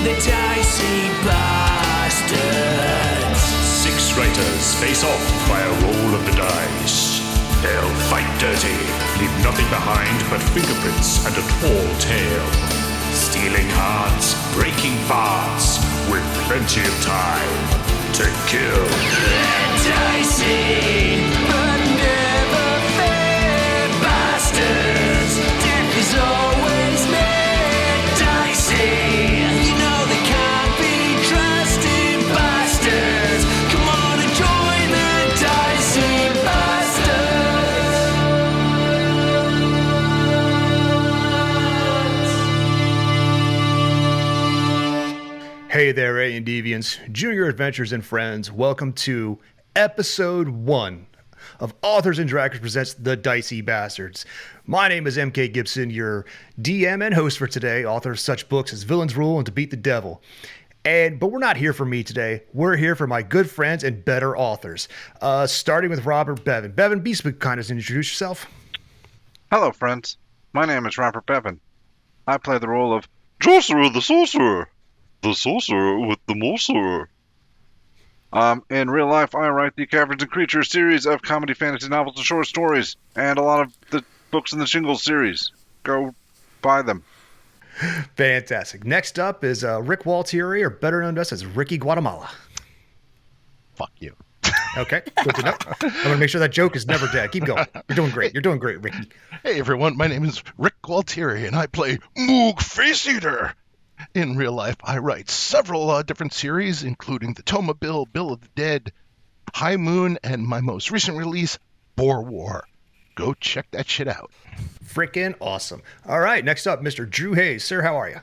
the Dicey Bastards. 6 writers face off by a roll of the dice. They'll fight dirty, leave nothing behind but fingerprints and a tall tale. Stealing hearts, breaking parts, with plenty of time to kill. They're dicey, but never fair bastards. Death is always made dicey. You know they can't be trusted bastards. Come on and join the Dicey Bastards. Hey there, alien deviants, junior adventures and friends. Welcome to episode 1 of Authors and Dragons presents the Dicey Bastards. My name is MK Gibson, your DM and host for today, author of such books as Villains Rule and To Beat the Devil. But we're not here for me today. We're here for my good friends and better authors. Starting with Robert Bevan. Bevan, be so kind as to introduce yourself. Hello, friends. My name is Robert Bevan. I play the role of Jorcerer the Sorcerer. The Sorcerer with the Morcerer. In real life, I write the Caverns and Creatures series of comedy, fantasy novels, and short stories, and a lot of the books in the Shingles series. Go buy them. Fantastic. Next up is Rick Gualtieri, or better known to us as Ricky Guatemala. Fuck you. Okay, good to know. I'm going to make sure that joke is never dead. Keep going. You're doing great. You're doing great, Ricky. Hey, everyone. My name is Rick Gualtieri, and I play Moog Face Eater. In real life, I write several different series, including The Toma Bill, Bill of the Dead, High Moon, and my most recent release, Boar War. Go check that shit out. Frickin' awesome. All right, next up, Mr. Drew Hayes. Sir, how are you?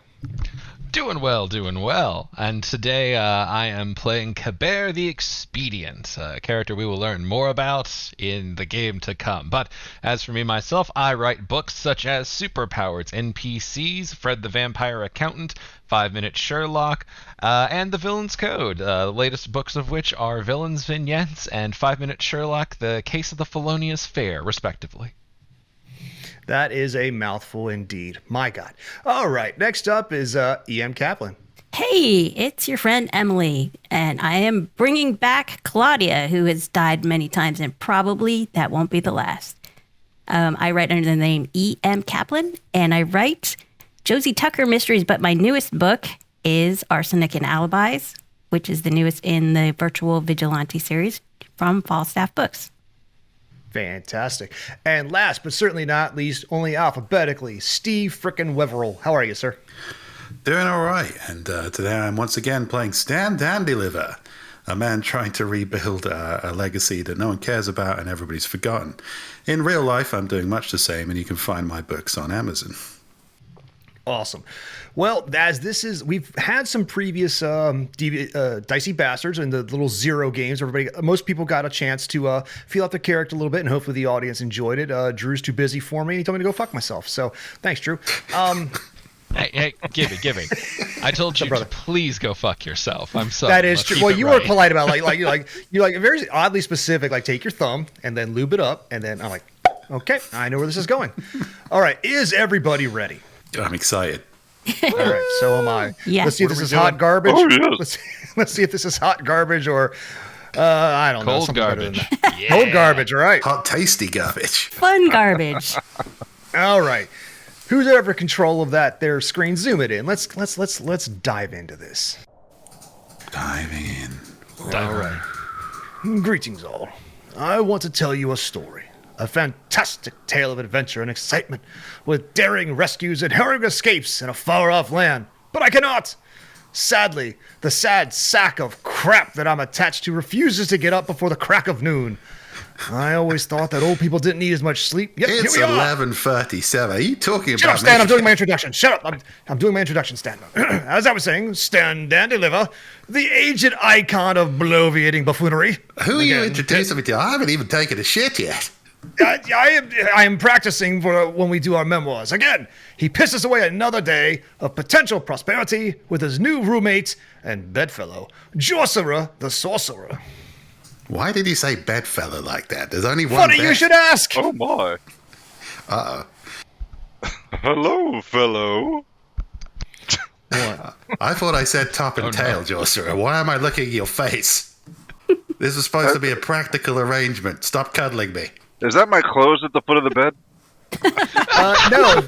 Doing well. And today I am playing Kabert the Expedient, a character we will learn more about in the game to come. But as for me myself, I write books such as Superpowered NPCs, Fred the Vampire Accountant, 5-Minute Sherlock, and The Villain's Code, the latest books of which are Villain's Vignettes and 5-Minute Sherlock, The Case of the Felonious Fair, respectively. That is a mouthful indeed. My God. All right. Next up is E.M. Kaplan. Hey, it's your friend Emily, and I am bringing back Claudia, who has died many times, and probably that won't be the last. I write under the name E.M. Kaplan, and I write Josie Tucker mysteries, but my newest book is Arsenic and Alibis, which is the newest in the virtual vigilante series from Falstaff Books. Fantastic. And last but certainly not least, only alphabetically, Steve frickin' Wetherell. How are you, sir? Doing all right. And today I'm once again playing Stan and Jorcerer, a man trying to rebuild a legacy that no one cares about and everybody's forgotten. In real life, I'm doing much the same, and you can find my books on Amazon. Awesome. Well, we've had some previous Dicey Bastards and the little zero games. Most people got a chance to feel out their character a little bit, and hopefully the audience enjoyed it. Drew's too busy for me, and he told me to go fuck myself. So thanks, Drew. Hey, Gibby. I told you to please go fuck yourself. I'm sorry. That is true. Well, you were polite about you're very oddly specific. Like, take your thumb and then lube it up, and then I'm like, okay, I know where this is going. All right, is everybody ready? I'm excited. All right, so am I. Yeah. Let's see if this is hot garbage. Oh, yes. Let's see if this is hot garbage or I don't know. Cold something better than garbage. that. Yeah. Cold garbage. All right. Hot, tasty garbage. Fun garbage. All right. Who's ever control of that there screen? Zoom it in. Let's dive into this. Diving in. All right. Greetings all. I want to tell you a story. A fantastic tale of adventure and excitement, with daring rescues and harrowing escapes in a far-off land. But I cannot! Sadly, the sad sack of crap that I'm attached to refuses to get up before the crack of noon. I always thought that old people didn't need as much sleep. Yep, It's here we are. 11:37. Are you talking Shut up, about Stan. me? I'm doing my introduction. Shut up. I'm doing my introduction, Stan. As I was saying, Stan and Deliver, the aged icon of bloviating buffoonery. Who are you Again, introducing me to? I haven't even taken a shit yet. I am practicing for when we do our memoirs. Again, he pisses away another day of potential prosperity with his new roommate and bedfellow, Jorcerer the Sorcerer. Why did you say bedfellow like that? There's only one Funny bed. you should ask. Oh my. Uh-oh. Hello, fellow. What? I thought I said top and tail, Jorcerer. Why am I looking at your face? This is supposed to be a practical arrangement. Stop cuddling me. Is that my clothes at the foot of the bed? No,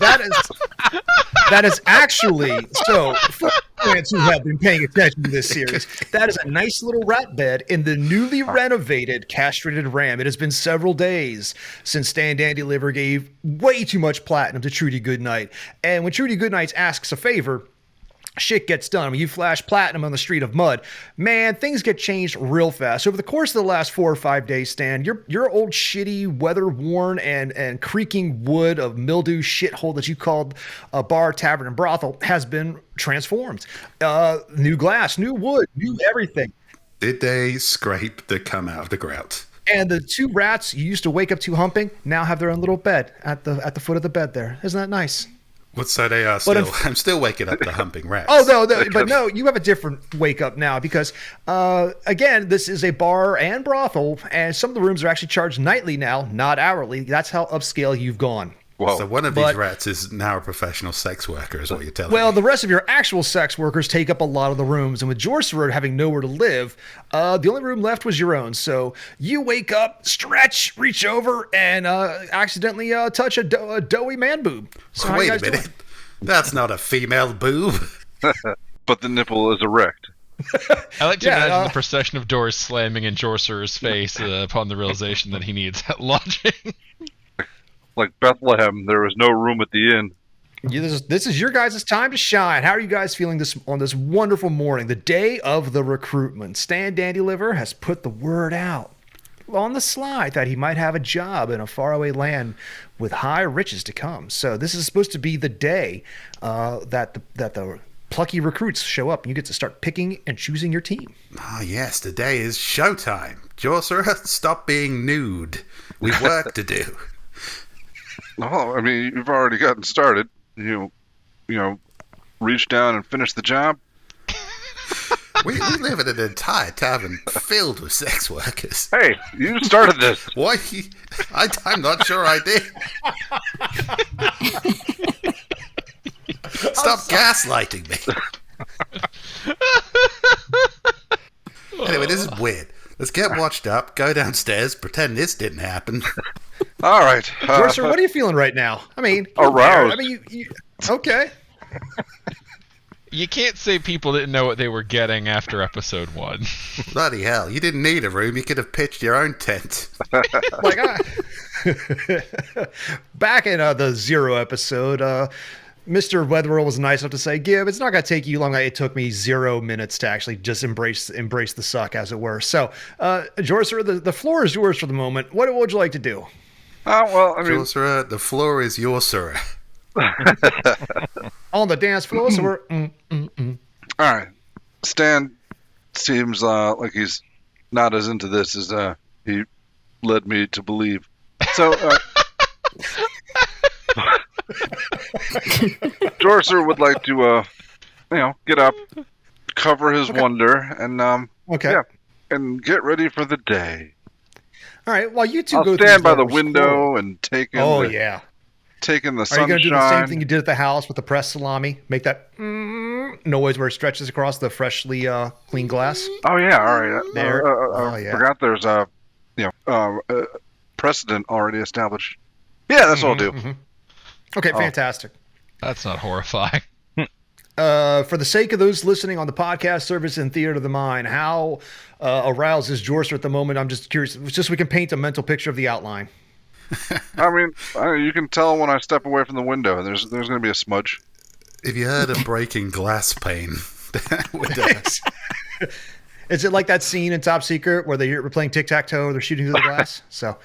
that is actually, so for fans who have been paying attention to this series, that is a nice little rat bed in the newly renovated castrated ram. It has been several days since Stan Dandy Liver gave way too much platinum to Trudy Goodnight. And when Trudy Goodnight asks a favor, shit gets done. When you flash platinum on the street of mud, man, things get changed real fast. Over the course of the last 4 or 5 days, Stan, your old shitty, weather-worn and creaking wood of mildew shithole that you called a bar, tavern, and brothel has been transformed. New glass, new wood, new everything. Did they scrape the cum out of the grout? And the 2 rats you used to wake up to humping now have their own little bed at the foot of the bed there. Isn't that nice? So they are still. I'm still waking up the humping rats. Oh no, but no, you have a different wake up now because again, this is a bar and brothel, and some of the rooms are actually charged nightly now, not hourly. That's how upscale you've gone. Whoa. So one of these rats is now a professional sex worker, is what you're telling me. Well, the rest of your actual sex workers take up a lot of the rooms, and with Jorcerer having nowhere to live, the only room left was your own. So you wake up, stretch, reach over, and accidentally touch a doughy man boob. So wait a minute. That's not a female boob. But the nipple is erect. I like to imagine the procession of doors slamming in Jorcerer's face upon the realization that he needs lodging. Like Bethlehem, there was no room at the inn. This is your guys' time to shine. How are you guys feeling on this wonderful morning, the day of the recruitment? Stan Dandyliver has put the word out on the slide that he might have a job in a faraway land with high riches to come. So this is supposed to be the day that the plucky recruits show up, and you get to start picking and choosing your team. Ah, yes, today is showtime. Jorcerer, stop being nude. We've work to do. Oh, I mean, you've already gotten started. You know, reach down and finish the job. We live in an entire tavern filled with sex workers. Hey, you started this. Why? I'm not sure I did. Stop gaslighting me. Anyway, this is weird. Let's get washed up, go downstairs, pretend this didn't happen. All right. Jorcerer, what are you feeling right now? I mean, aroused. I mean, you okay. You can't say people didn't know what they were getting after episode 1. Bloody hell, you didn't need a room. You could have pitched your own tent. Back in the 0 episode, Mr. Wetherell was nice enough to say, Gib, it's not going to take you long. It took me 0 minutes to actually just embrace the suck, as it were. So, Jorcerer, the floor is yours for the moment. What would you like to do? Well, I mean... Jorcerer, the floor is your sir. On the dance floor, so we're... All right. Stan seems like he's not as into this as he led me to believe. So... Jorcerer would like to, get up, cover his wonder, and and get ready for the day. All right. While you two I'll go stand by the window and take in taking the sunshine. Are you going to do the same thing you did at the house with the pressed salami? Make that noise where it stretches across the freshly clean glass. Oh yeah, all right. There. Forgot there's a precedent already established. Yeah, that's what I'll do. Mm-hmm. Okay, fantastic. That's not horrifying. For the sake of those listening on the podcast service and Theater of the Mind, how aroused is Jorcerer at the moment? I'm just curious, just so we can paint a mental picture of the outline. I mean, you can tell when I step away from the window. There's going to be a smudge. If you heard a breaking glass pane, that would Is it like that scene in Top Secret where they're playing tic-tac-toe, they're shooting through the glass? So...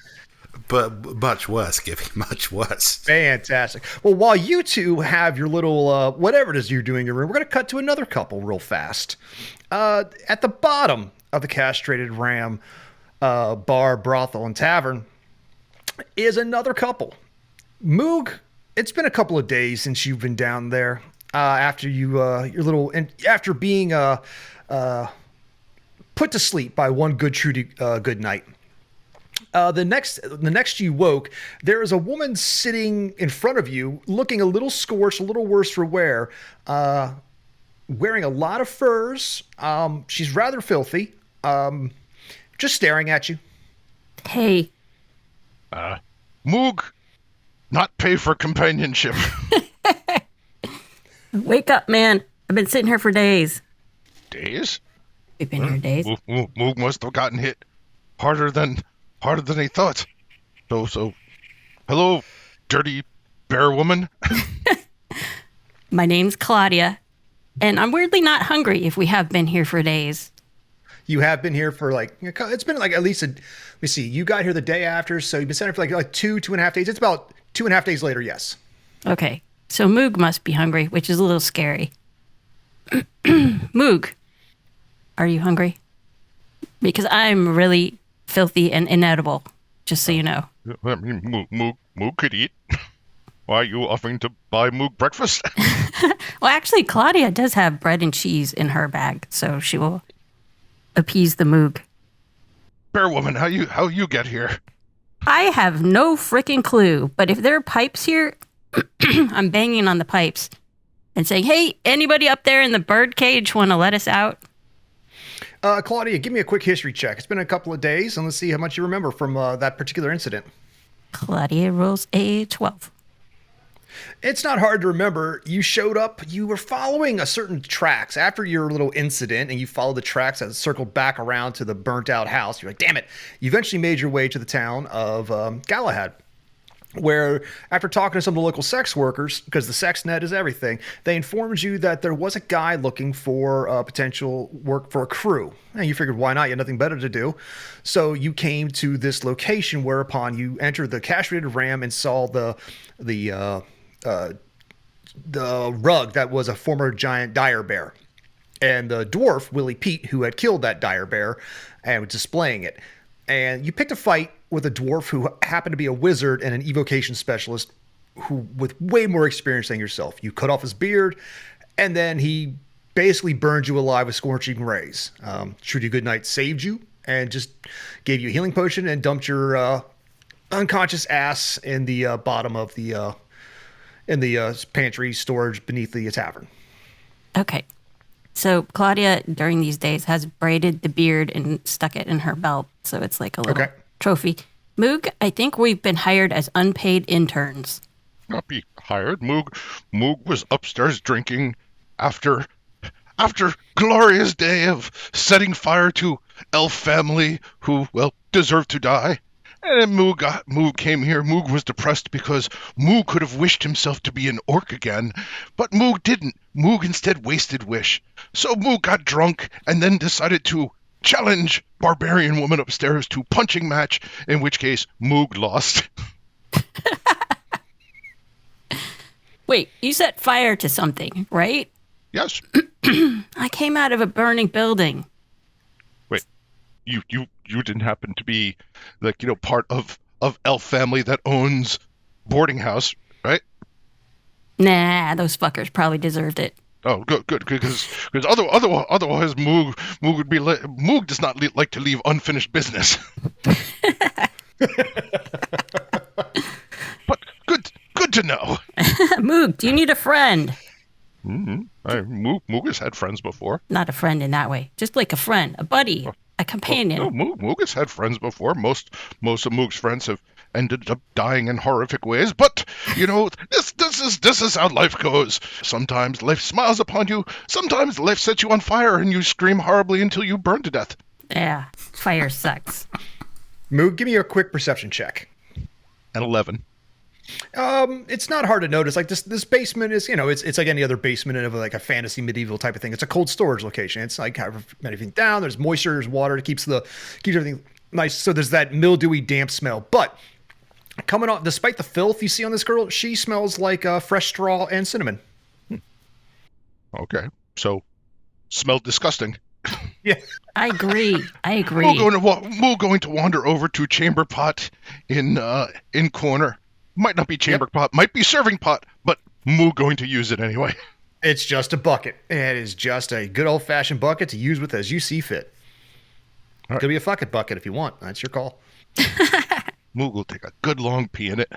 But much worse, Gibby, much worse. Fantastic. Well, while you two have your little, whatever it is you're doing in your room, we're going to cut to another couple real fast. At the bottom of the castrated ram bar, brothel, and tavern is another couple. Moog, it's been a couple of days since you've been down there after after being put to sleep by one good night. The next you woke, there is a woman sitting in front of you, looking a little scorched, a little worse for wear, wearing a lot of furs. She's rather filthy. Just staring at you. Hey, Moog, not pay for companionship. wake up, man. I've been sitting here for days. Days? We've been here days. Moog must have gotten hit harder than he thought. So, hello, dirty bear woman. My name's Claudia, and I'm weirdly not hungry if we have been here for days. You have been here for it's been like at least let me see. You got here the day after, so you've been sitting for like 2.5 days. It's about 2.5 days later. Yes. Okay, so Moog must be hungry, which is a little scary. Moog, are you hungry? Because I'm really filthy and inedible, just so you know. I mean, Moog could eat. Why are you offering to buy Moog breakfast? Well, actually, Claudia does have bread and cheese in her bag, so she will appease the Moog. Bear woman, how you get here? I have no freaking clue, but if there are pipes here, I'm banging on the pipes and saying, hey, anybody up there in the bird cage want to let us out? Claudia, give me a quick history check. It's been a couple of days, and let's see how much you remember from that particular incident. Claudia rolls a 12. It's not hard to remember. You showed up, you were following a certain tracks after your little incident, and you followed the tracks that circled back around to the burnt out house. You're like, damn it. You eventually made your way to the town of Galahad, where after talking to some of the local sex workers, because the sex net is everything, they informed you that there was a guy looking for potential work for a crew. And you figured, why not? You had nothing better to do. So you came to this location, whereupon you entered the castrated ram and saw the rug that was a former giant dire bear, and the dwarf Willie Pete, who had killed that dire bear and was displaying it. And you picked a fight with a dwarf who happened to be a wizard and an evocation specialist who with way more experience than yourself. You cut off his beard, and then he basically burned you alive with scorching rays. Trudy Goodnight saved you and just gave you a healing potion and dumped your unconscious ass in the bottom of the pantry storage beneath the tavern. Okay. So Claudia, during these days, has braided the beard and stuck it in her belt. So it's like a little trophy. Moog, I think we've been hired as unpaid interns. Not be hired. Moog was upstairs drinking after glorious day of setting fire to elf family who, well, deserved to die. And then Moog came here. Moog was depressed because Moog could have wished himself to be an orc again, but Moog didn't. Moog instead wasted wish. So Moog got drunk and then decided to challenge barbarian woman upstairs to punching match, in which case Moog lost. Wait, you set fire to something, right? Yes. I came out of a burning building. Wait, you didn't happen to be part of elf family that owns boarding house, right? Nah, those fuckers probably deserved it. Oh, good, because otherwise Moog would be Moog does not like to leave unfinished business. But good to know. Moog, do you need a friend? Mm-hmm. Moog has had friends before. Not a friend in that way, just like a friend, a buddy, a companion. No, Moog has had friends before. Most of Moog's friends have ended up dying in horrific ways, but this is how life goes. Sometimes life smiles upon you, sometimes life sets you on fire and you scream horribly until you burn to death. Yeah, fire sucks. Moog, give me a quick perception check. An 11. It's not hard to notice. Like this basement is, it's like any other basement of like a fantasy medieval type of thing. It's a cold storage location. It's like have everything down. There's moisture, there's water. It keeps everything nice. So there's that mildewy, damp smell. But coming off, despite the filth you see on this girl, she smells like fresh straw and cinnamon. Okay, so smelled disgusting. Yeah, I agree. Moog going to wander over to chamber pot in corner. Might not be chamber pot, might be serving pot, but Moog going to use it anyway. It's just a bucket. It is just a good old-fashioned bucket to use with as you see fit. Right. Could be a fucking bucket if you want. That's your call. Moog will take a good long pee in it.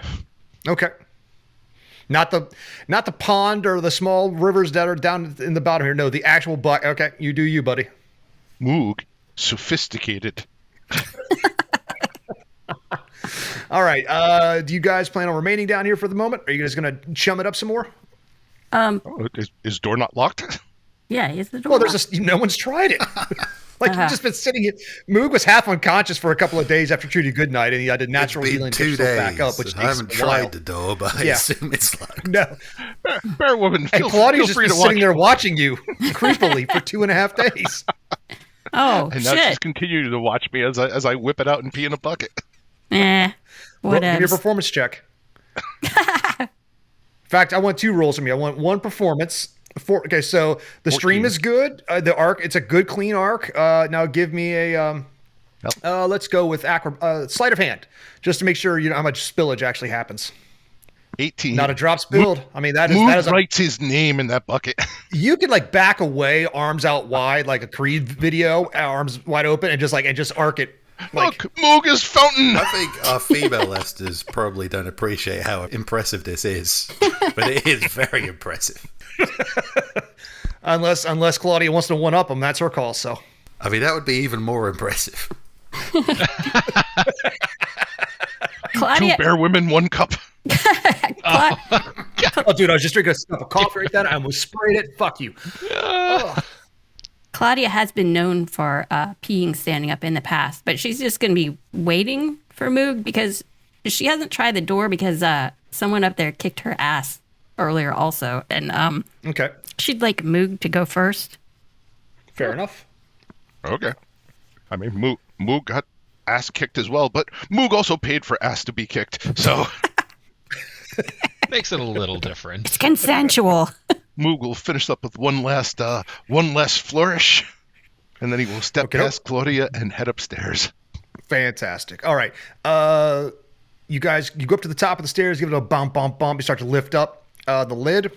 Okay. Not the pond or the small rivers that are down in the bottom here. No, the actual buck. Okay, you do you, buddy. Moog, sophisticated. All right. Do you guys plan on remaining down here for the moment? Are you guys going to chum it up some more? Oh, is door not locked? Yeah, is the door. Well, locked? no one's tried it. Like you've just been sitting here. Moog was half unconscious for a couple of days after Trudy Goodnight, and he had a natural It's been healing 2 to days. back up, which I haven't tried the door, but I assume it's locked. No. Bear woman, And feel Claudia's just free been to sitting watch. there watching you creepily for 2.5 days. Oh, And now shit. she's continuing to watch me as I whip it out and pee in a bucket. Give me a Whatever. performance check. In fact, I want 2 rolls from you. I want 1 performance. Okay, so the stream 14. is good. The arc, it's a good, clean arc. Now give me a. Let's go with sleight of hand, just to make sure you know how much spillage actually happens. 18. Not a drop spilled. I mean, that is Moog writes his name in that bucket. You could like back away, arms out wide, like a Creed video, arms wide open, and just arc it. Like, Look, Moog is fountain. I think our female Lesters probably don't appreciate how impressive this is, but it is very impressive. unless Claudia wants to one up them, that's her call. So I mean, that would be even more impressive. Claudia, 2 bear women, 1 cup. oh, dude, I was just drinking a cup of coffee right then. I almost sprayed it. Fuck you. Claudia has been known for peeing standing up in the past, but she's just going to be waiting for Moog because she hasn't tried the door because someone up there kicked her ass earlier also. And Okay, she'd like Moog to go first. fair enough. Okay. I mean, Moog got ass kicked as well, but Moog also paid for ass to be kicked, so Makes it a little different. It's consensual. Moog will finish up with one last flourish, and then he will step Okay. past Claudia and head upstairs. Fantastic. All right. You go up to the top of the stairs, give it a bump, bump, bump. You start to lift up the lid.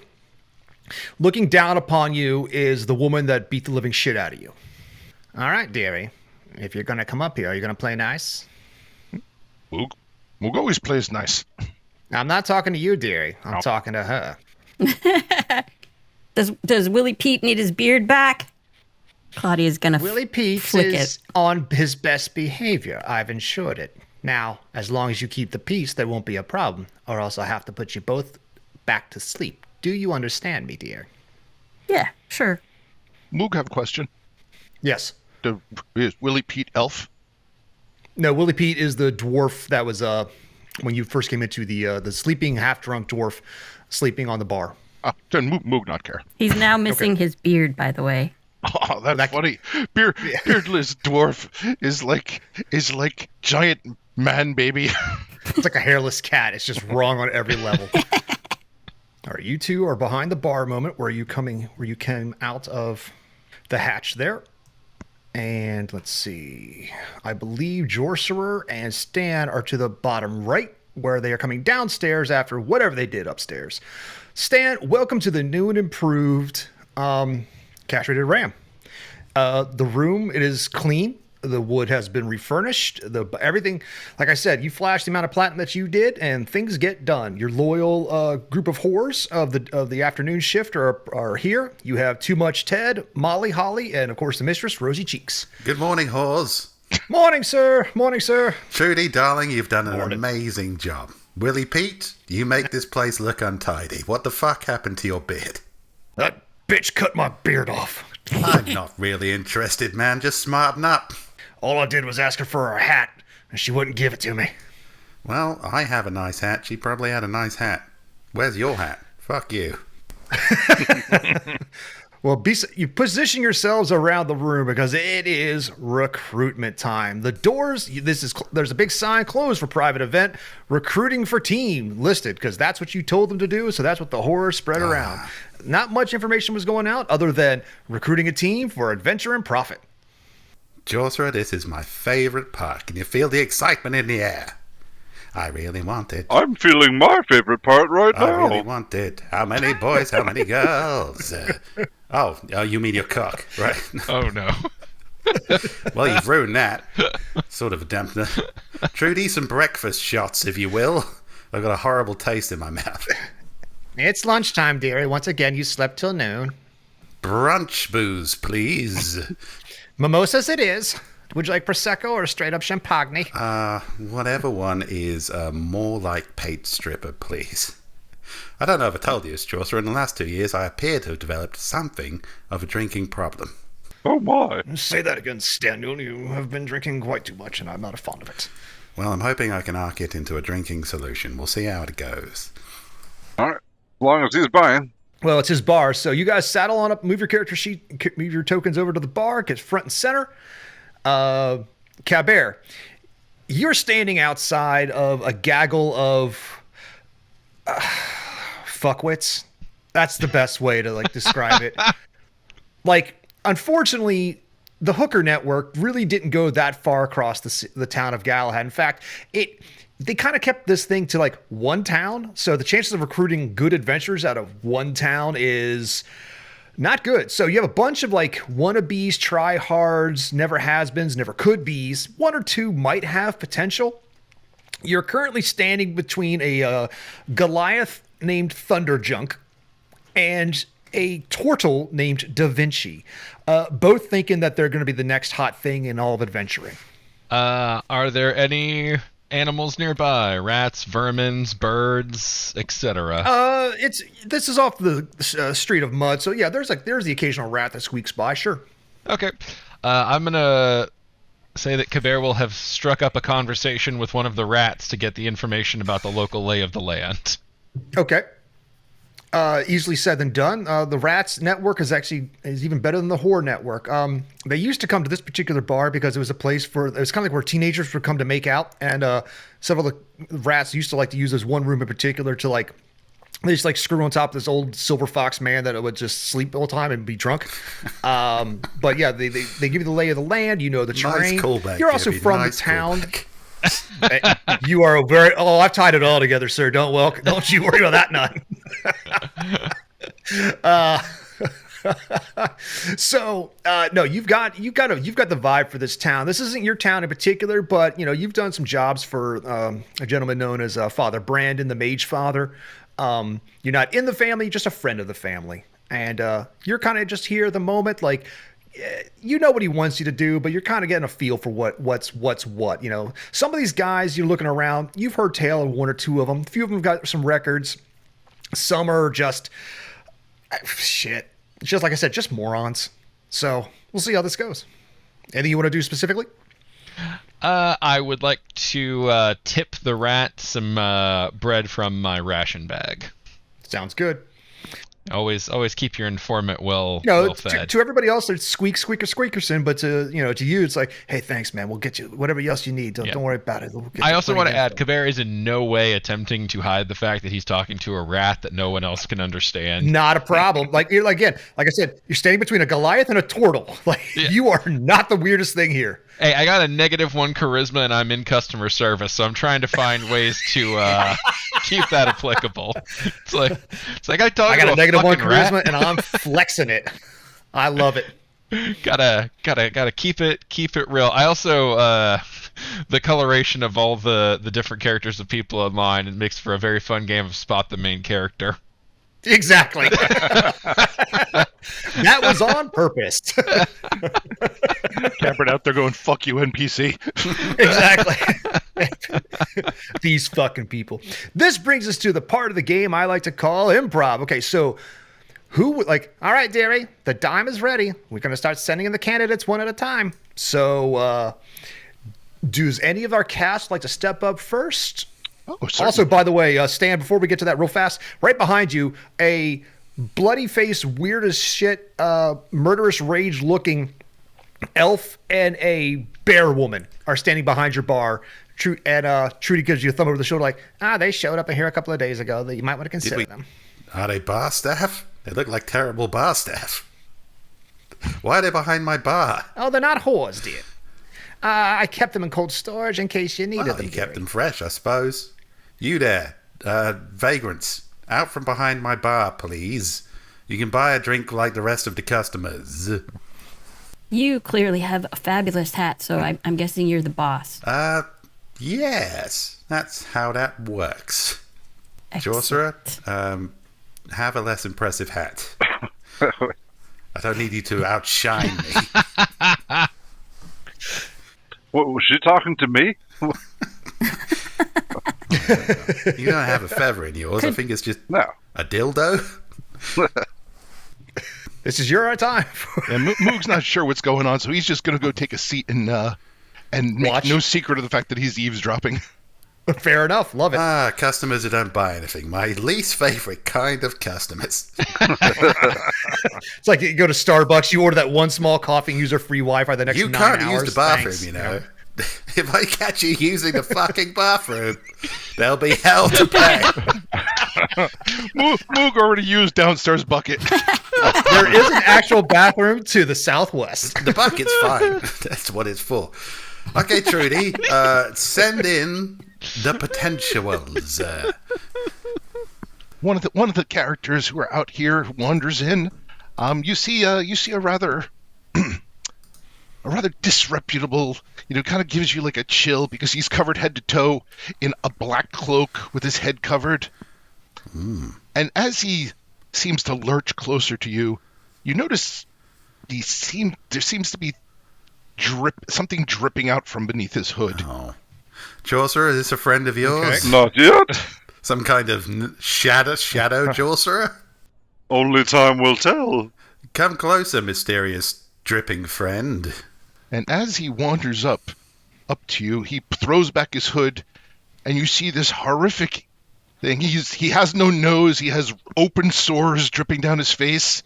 Looking down upon you is the woman that beat the living shit out of you. All right, dearie. If you're going to come up here, are you going to play nice? Moog always plays nice. I'm not talking to you, dearie. I'm talking to her. Does Willie Pete need his beard back? Claudia's going to Willie Pete flick is it. on his best behavior. I've ensured it. Now, as long as you keep the peace, there won't be a problem, or else I'll have to put you both back to sleep. Do you understand me, dear? Yeah, sure. Moog, have a question. Yes. Is Willie Pete elf? No, Willie Pete is the dwarf that was when you first came into the sleeping half-drunk dwarf sleeping on the bar. Then Moog not care. He's now missing his beard, by the way. Oh, that's funny. Beardless dwarf is like giant man baby. It's like a hairless cat. It's just wrong on every level. All right, you two are behind the bar moment where you came out of the hatch there. And let's see. I believe Jorcerer and Stan are to the bottom right, where they are coming downstairs after whatever they did upstairs. Stan, welcome to the new and improved castrated ram. The room, it is clean. The wood has been refurnished. Everything, like I said, you flashed the amount of platinum that you did, and things get done. Your loyal group of whores of the afternoon shift are here. You have Too Much Ted, Molly, Holly, and of course the mistress, Rosy Cheeks. Good morning, whores. Morning, sir. Morning, sir. Trudy, darling, you've done an Morning. amazing job. Willie Pete, you make this place look untidy. What the fuck happened to your beard? That bitch cut my beard off. I'm not really interested, man. Just smarten up. All I did was ask her for her hat, and she wouldn't give it to me. Well, I have a nice hat. She probably had a nice hat. Where's your hat? Fuck you. Well, you position yourselves around the room because it is recruitment time. The doors, there's a big sign closed for private event, recruiting for team listed because that's what you told them to do. So that's what the horror spread around. Not much information was going out other than recruiting a team for adventure and profit. Jorcerer, this is my favorite part. Can you feel the excitement in the air? I really want it. I'm feeling my favorite part right I now. really want it. How many boys? How many girls? Oh, you mean your cock, right? Oh no. Well, you've ruined that. Sort of a dampener. Trudy, some breakfast shots, if you will. I've got a horrible taste in my mouth. It's lunchtime, dearie. Once again, you slept till noon. Brunch booze, please. Mimosas it is. Would you like Prosecco or straight up Champagne? Whatever one is more like paid stripper, please. I don't know if I told you, Jorcerer, in the last 2 years I appear to have developed something of a drinking problem. Oh my. Say that again, Stanley. You have been drinking quite too much, and I'm not a fond of it. Well, I'm hoping I can arc it into a drinking solution. We'll see how it goes. Alright. As long as he's buying. Well, it's his bar, so you guys saddle on up, move your character sheet, move your tokens over to the bar, get front and center. Cabert, you're standing outside of a gaggle of fuckwits. That's the best way to describe it. Unfortunately, the hooker network really didn't go that far across the town of Galahad. In fact, they kind of kept this thing to one town. So the chances of recruiting good adventurers out of one town is not good. So you have a bunch of wannabes, tryhards, never has-beens, never could-be's. One or two might have potential. You're currently standing between a Goliath named Thunderjunk and a turtle named Da Vinci, both thinking that they're going to be the next hot thing in all of adventuring. Are there any animals nearby? Rats, vermins, birds, etc. This is off the street of mud, so yeah, there's the occasional rat that squeaks by, sure. Okay. I'm gonna say that Cabert will have struck up a conversation with one of the rats to get the information about the local lay of the land. Okay. Easily said than done. The Rats network is even better than the Whore network. They used to come to this particular bar because it was a place it was kind of like where teenagers would come to make out, and several of the Rats used to like to use this one room in particular to they just screw on top of this old silver fox man that would just sleep all the time and be drunk. But yeah, they give you the lay of the land. You know the terrain. Nice callback, You're also Gibby. from Nice the town. callback. You are I've tied it all together, sir. Don't you worry about that none. No, you've got the vibe for this town. This isn't your town in particular, but you've done some jobs for a gentleman known as Father Brandon, the Mage Father. You're not in the family, just a friend of the family, and you're kind of just here at the moment, you know what he wants you to do, but you're kind of getting a feel for what's what. Some of these guys you're looking around, you've heard tale of one or two of them. A few of them got some records. Some are just shit. Just like I said, just morons. So we'll see how this goes. Anything you want to do specifically? I would like to tip the rat some bread from my ration bag. Sounds good. Always keep your informant well fed. To everybody else, it's squeakerson, but to you, it's like, hey, thanks, man. We'll get you whatever else you need. Don't worry about it. I also want to add, Cabert is in no way attempting to hide the fact that he's talking to a rat that no one else can understand. Not a problem. Again, like I said, you're standing between a Goliath and a turtle. You are not the weirdest thing here. Hey, I got a -1 charisma and I'm in customer service, so I'm trying to find ways to keep that applicable. It's like I got a -1 charisma and I'm flexing it. I love it. Gotta keep it real. I also the coloration of all the different characters of people online, it makes for a very fun game of spot the main character. Exactly. That was on purpose. Campered out there going, fuck you, NPC. Exactly. These fucking people. This brings us to the part of the game I like to call improv. Okay, so all right, dearie, the dime is ready. We're going to start sending in the candidates one at a time. So does any of our cast like to step up first? Oh, certainly. Also, by the way, Stan, before we get to that real fast, right behind you, a bloody face, weird as shit, murderous rage looking elf and a bear woman are standing behind your bar. Trudy gives you a thumb over the shoulder they showed up in here a couple of days ago. That you might want to consider them. Are they bar staff? They look like terrible bar staff. Why are they behind my bar? Oh, they're not whores, dear. I kept them in cold storage in case you needed them. You kept them fresh, I suppose. You there, vagrants, out from behind my bar, please. You can buy a drink like the rest of the customers. You clearly have a fabulous hat, so I'm guessing you're the boss. Yes, that's how that works. Jorcerer, have a less impressive hat. I don't need you to outshine me. What, was she talking to me? You don't have a feather in yours. I think it's just No. a dildo. This is your time. And Moog's not sure what's going on, so he's just going to go take a seat and make Watch. no secret of the fact that he's eavesdropping. Fair enough. Love it. Customers who don't buy anything. My least favorite kind of customers. It's like you go to Starbucks, you order that one small coffee and use their free Wi-Fi the next You 9 can't hours. use the bathroom, Thanks. you know. If I catch you using the fucking bathroom, there'll be hell to pay. Moog already used downstairs bucket. There is an actual bathroom to the southwest. The bucket's fine. That's what it's for. Okay, Trudy, send in the potentials. One of the characters who are out here wanders in. You see a rather disreputable, kind of gives you like a chill because he's covered head to toe in a black cloak with his head covered. And as he seems to lurch closer to you, you notice there seems to be something dripping out from beneath his hood. Oh. Jorcerer, is this a friend of yours? Okay. Not yet. Some kind of shadow Jorcerer? Only time will tell. Come closer, mysterious dripping friend. And as he wanders up to you, he throws back his hood, and you see this horrific thing. He has no nose. He has open sores dripping down his face.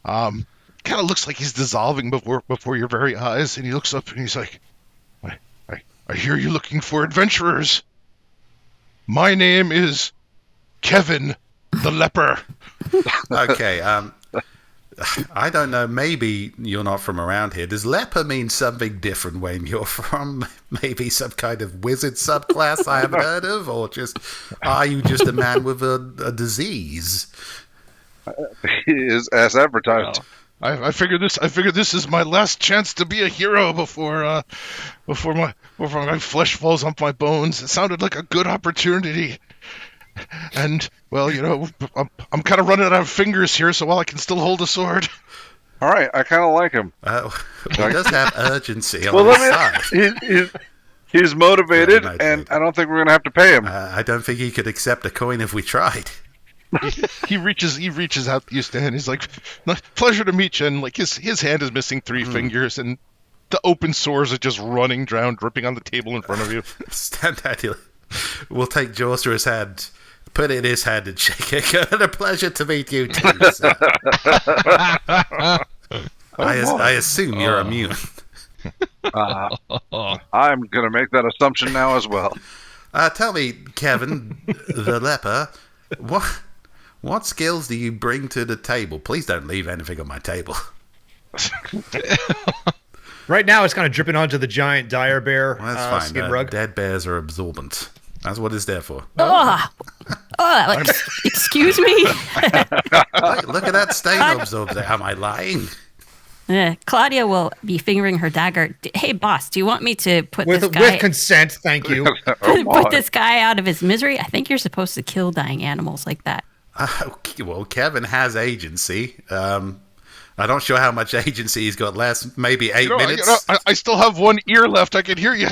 Kind of looks like he's dissolving before your very eyes. And he looks up and he's like, I hear you looking for adventurers. My name is Kevin the Leper. Okay, I don't know, maybe you're not from around here. Does leper mean something different when you're from? Maybe some kind of wizard subclass I haven't heard of? Or are you just a man with a disease? He is as advertised. I figure this is my last chance to be a hero before my flesh falls off my bones. It sounded like a good opportunity. And, well, I'm kind of running out of fingers here, so while I can still hold a sword. All right, I kind of like him. He does have urgency on his side. He's motivated, Very and motivated. I don't think we're going to have to pay him. I don't think he could accept a coin if we tried. He reaches out to you, Stan. He's like, pleasure to meet you. And, like, his hand is missing 3 fingers, and the open sores are just running down, dripping on the table in front of you. Stand that. We'll take Jorcerer's hand, put it in his hand, and shake it. A pleasure to meet you too, sir. I assume you're immune. I'm going to make that assumption now as well. Tell me, Kevin, the leper, what skills do you bring to the table? Please don't leave anything on my table. Right now, it's kind of dripping onto the giant dire bear Well, that's fine. skin rug. Dead bears are absorbent. That's what it's there for. Excuse me? Look at that stain absorbed there. Am I lying? Claudia will be fingering her dagger. Hey, boss, do you want me to put With this guy consent, thank you. put this guy out of his misery? I think you're supposed to kill dying animals like that. Well, Kevin has agency. I'm not sure how much agency he's got left. Maybe 8 minutes. I still have one ear left. I can hear you.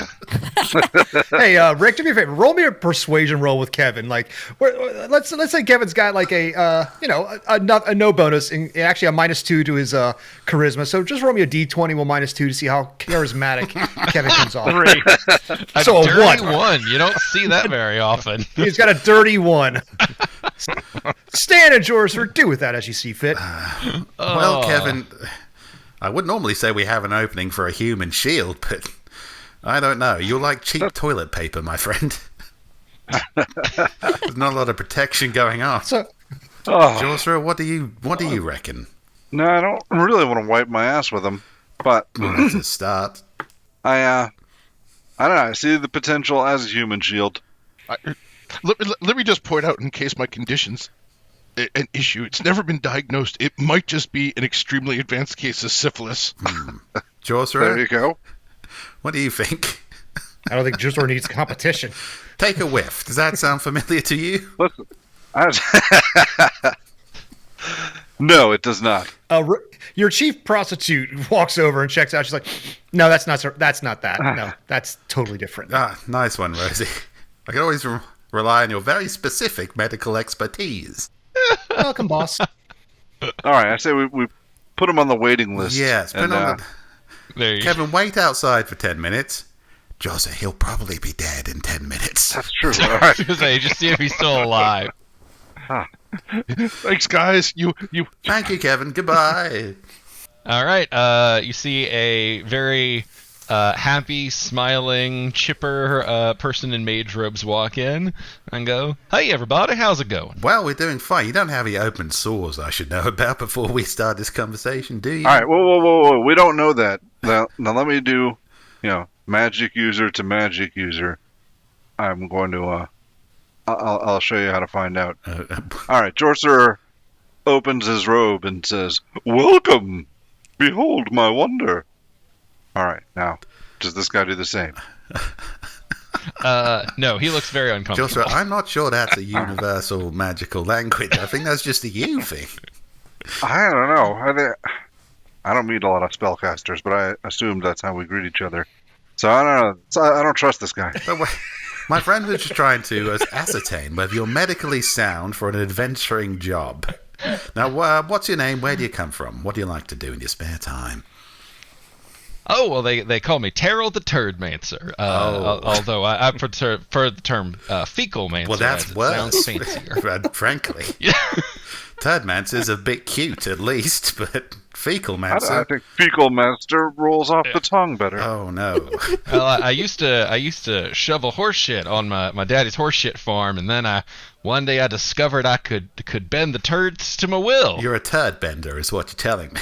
Hey, Rick, do me a favor. Roll me a persuasion roll with Kevin. Like, let's say Kevin's got like a no bonus, and actually a -2 to his charisma. So just roll me a d20 with -2 to see how charismatic Kevin comes off. So a dirty 1. 1. You don't see that very often. He's got a dirty 1. Stan and Jorcerer, do with that as you see fit. Well, Kevin, I would normally say we have an opening for a human shield, but I don't know. You're like cheap toilet paper, my friend. There's not a lot of protection going on. So, Jorcerer, what do you reckon? No, I don't really want to wipe my ass with him, but Well, that's a start. I don't know. I see the potential as a human shield. Let me just point out, in case my condition's an issue, it's never been diagnosed. It might just be an extremely advanced case of syphilis. There Jorcerer, you go. what do you think? I don't think Jorcerer needs competition. Take a whiff. Does that sound familiar to you? Listen, No, it does not. Your chief prostitute walks over and checks out. She's like, "No, that's not that. No, that's totally different." Nice one, Rosie. I can always rely on your very specific medical expertise. Welcome, boss. All right, I say we put him on the waiting list. Yes, and, Kevin, wait outside for 10 minutes. Joseph, he'll probably be dead in 10 minutes. That's true. All right. Just see if he's still alive. Thanks, guys. You. Thank you, Kevin. Goodbye. All right. You see a very happy, smiling, chipper person in mage robes walk in and go, "Hey, everybody, how's it going?" Well, we're doing fine. You don't have any open sores I should know about before we start this conversation, do you? All right. Whoa. We don't know that. Now let me do, magic user to magic user. I'm going to. I'll show you how to find out. All right. Jorcerer opens his robe and says, "Welcome. Behold my wonder." All right. Now, does this guy do the same? No, he looks very uncomfortable. Joshua, I'm not sure that's a universal magical language. I think that's just a you thing. I don't know. I don't meet a lot of spellcasters, but I assumed that's how we greet each other. So I don't know. I don't trust this guy. But my friend was just trying to ascertain whether you're medically sound for an adventuring job. Now, what's your name? Where do you come from? What do you like to do in your spare time? Oh, well, they call me Terrell the Turdmancer. Although I prefer the term fecal mancer. Well, that's worse. Sounds fancier. Frankly. Yeah. Turdmancer's a bit cute, at least, but fecal I mancer. think fecal master rolls off the tongue better. Oh no. Well, I used to shovel horse shit on my daddy's horse shit farm, and then one day I discovered I could bend the turds to my will. You're a turd bender, is what you're telling me.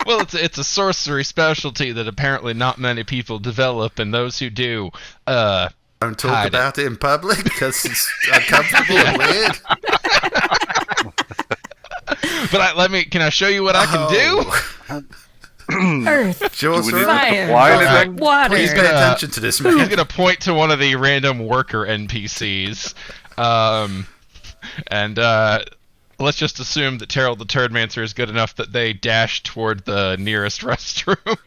Well, it's a sorcery specialty that apparently not many people develop, and those who do, don't talk about it in public because it's uncomfortable and weird. But can I show you what I can do? Earth, Jorcerer, fire, water. please pay attention to this man. He's gonna point to one of the random worker NPCs, and let's just assume that Terrell the Turdmancer is good enough that they dash toward the nearest restroom.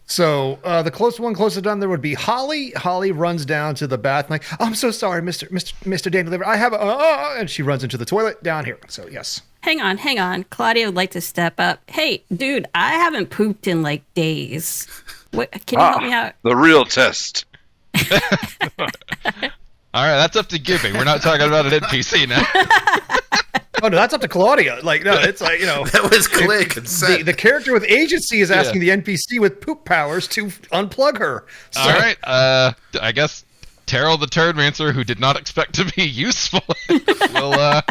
So the closest down there would be Holly. Holly runs down to the bath, like, "Oh, I'm so sorry, Mr. Dandeliver. I have and she runs into the toilet down here. So yes. Hang on. Claudia would like to step up. Hey, dude, I haven't pooped in like days. What? Can you help me out? The real test. All right, that's up to Giving. We're not talking about an NPC now. Oh no, that's up to Claudia. Like, no, it's like, That was clear consent. the character with agency is asking the NPC with poop powers to unplug her. So, All right, I guess Terrell the Turdmancer, who did not expect to be useful, will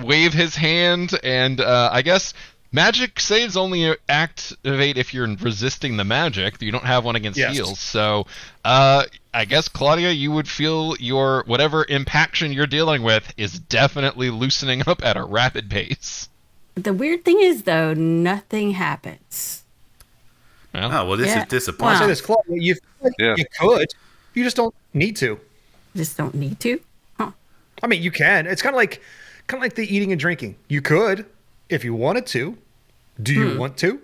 wave his hand, and I guess magic saves only activate if you're resisting the magic. You don't have one against heals, so I guess, Claudia, you would feel your whatever impaction you're dealing with is definitely loosening up at a rapid pace. The weird thing is, though, nothing happens. Well, this is disappointing. I'll say this, Claudia, you could. You just don't need to. Just don't need to? Huh. I mean, you can. It's kind of like the eating and drinking. You could if you wanted to. Do you want to?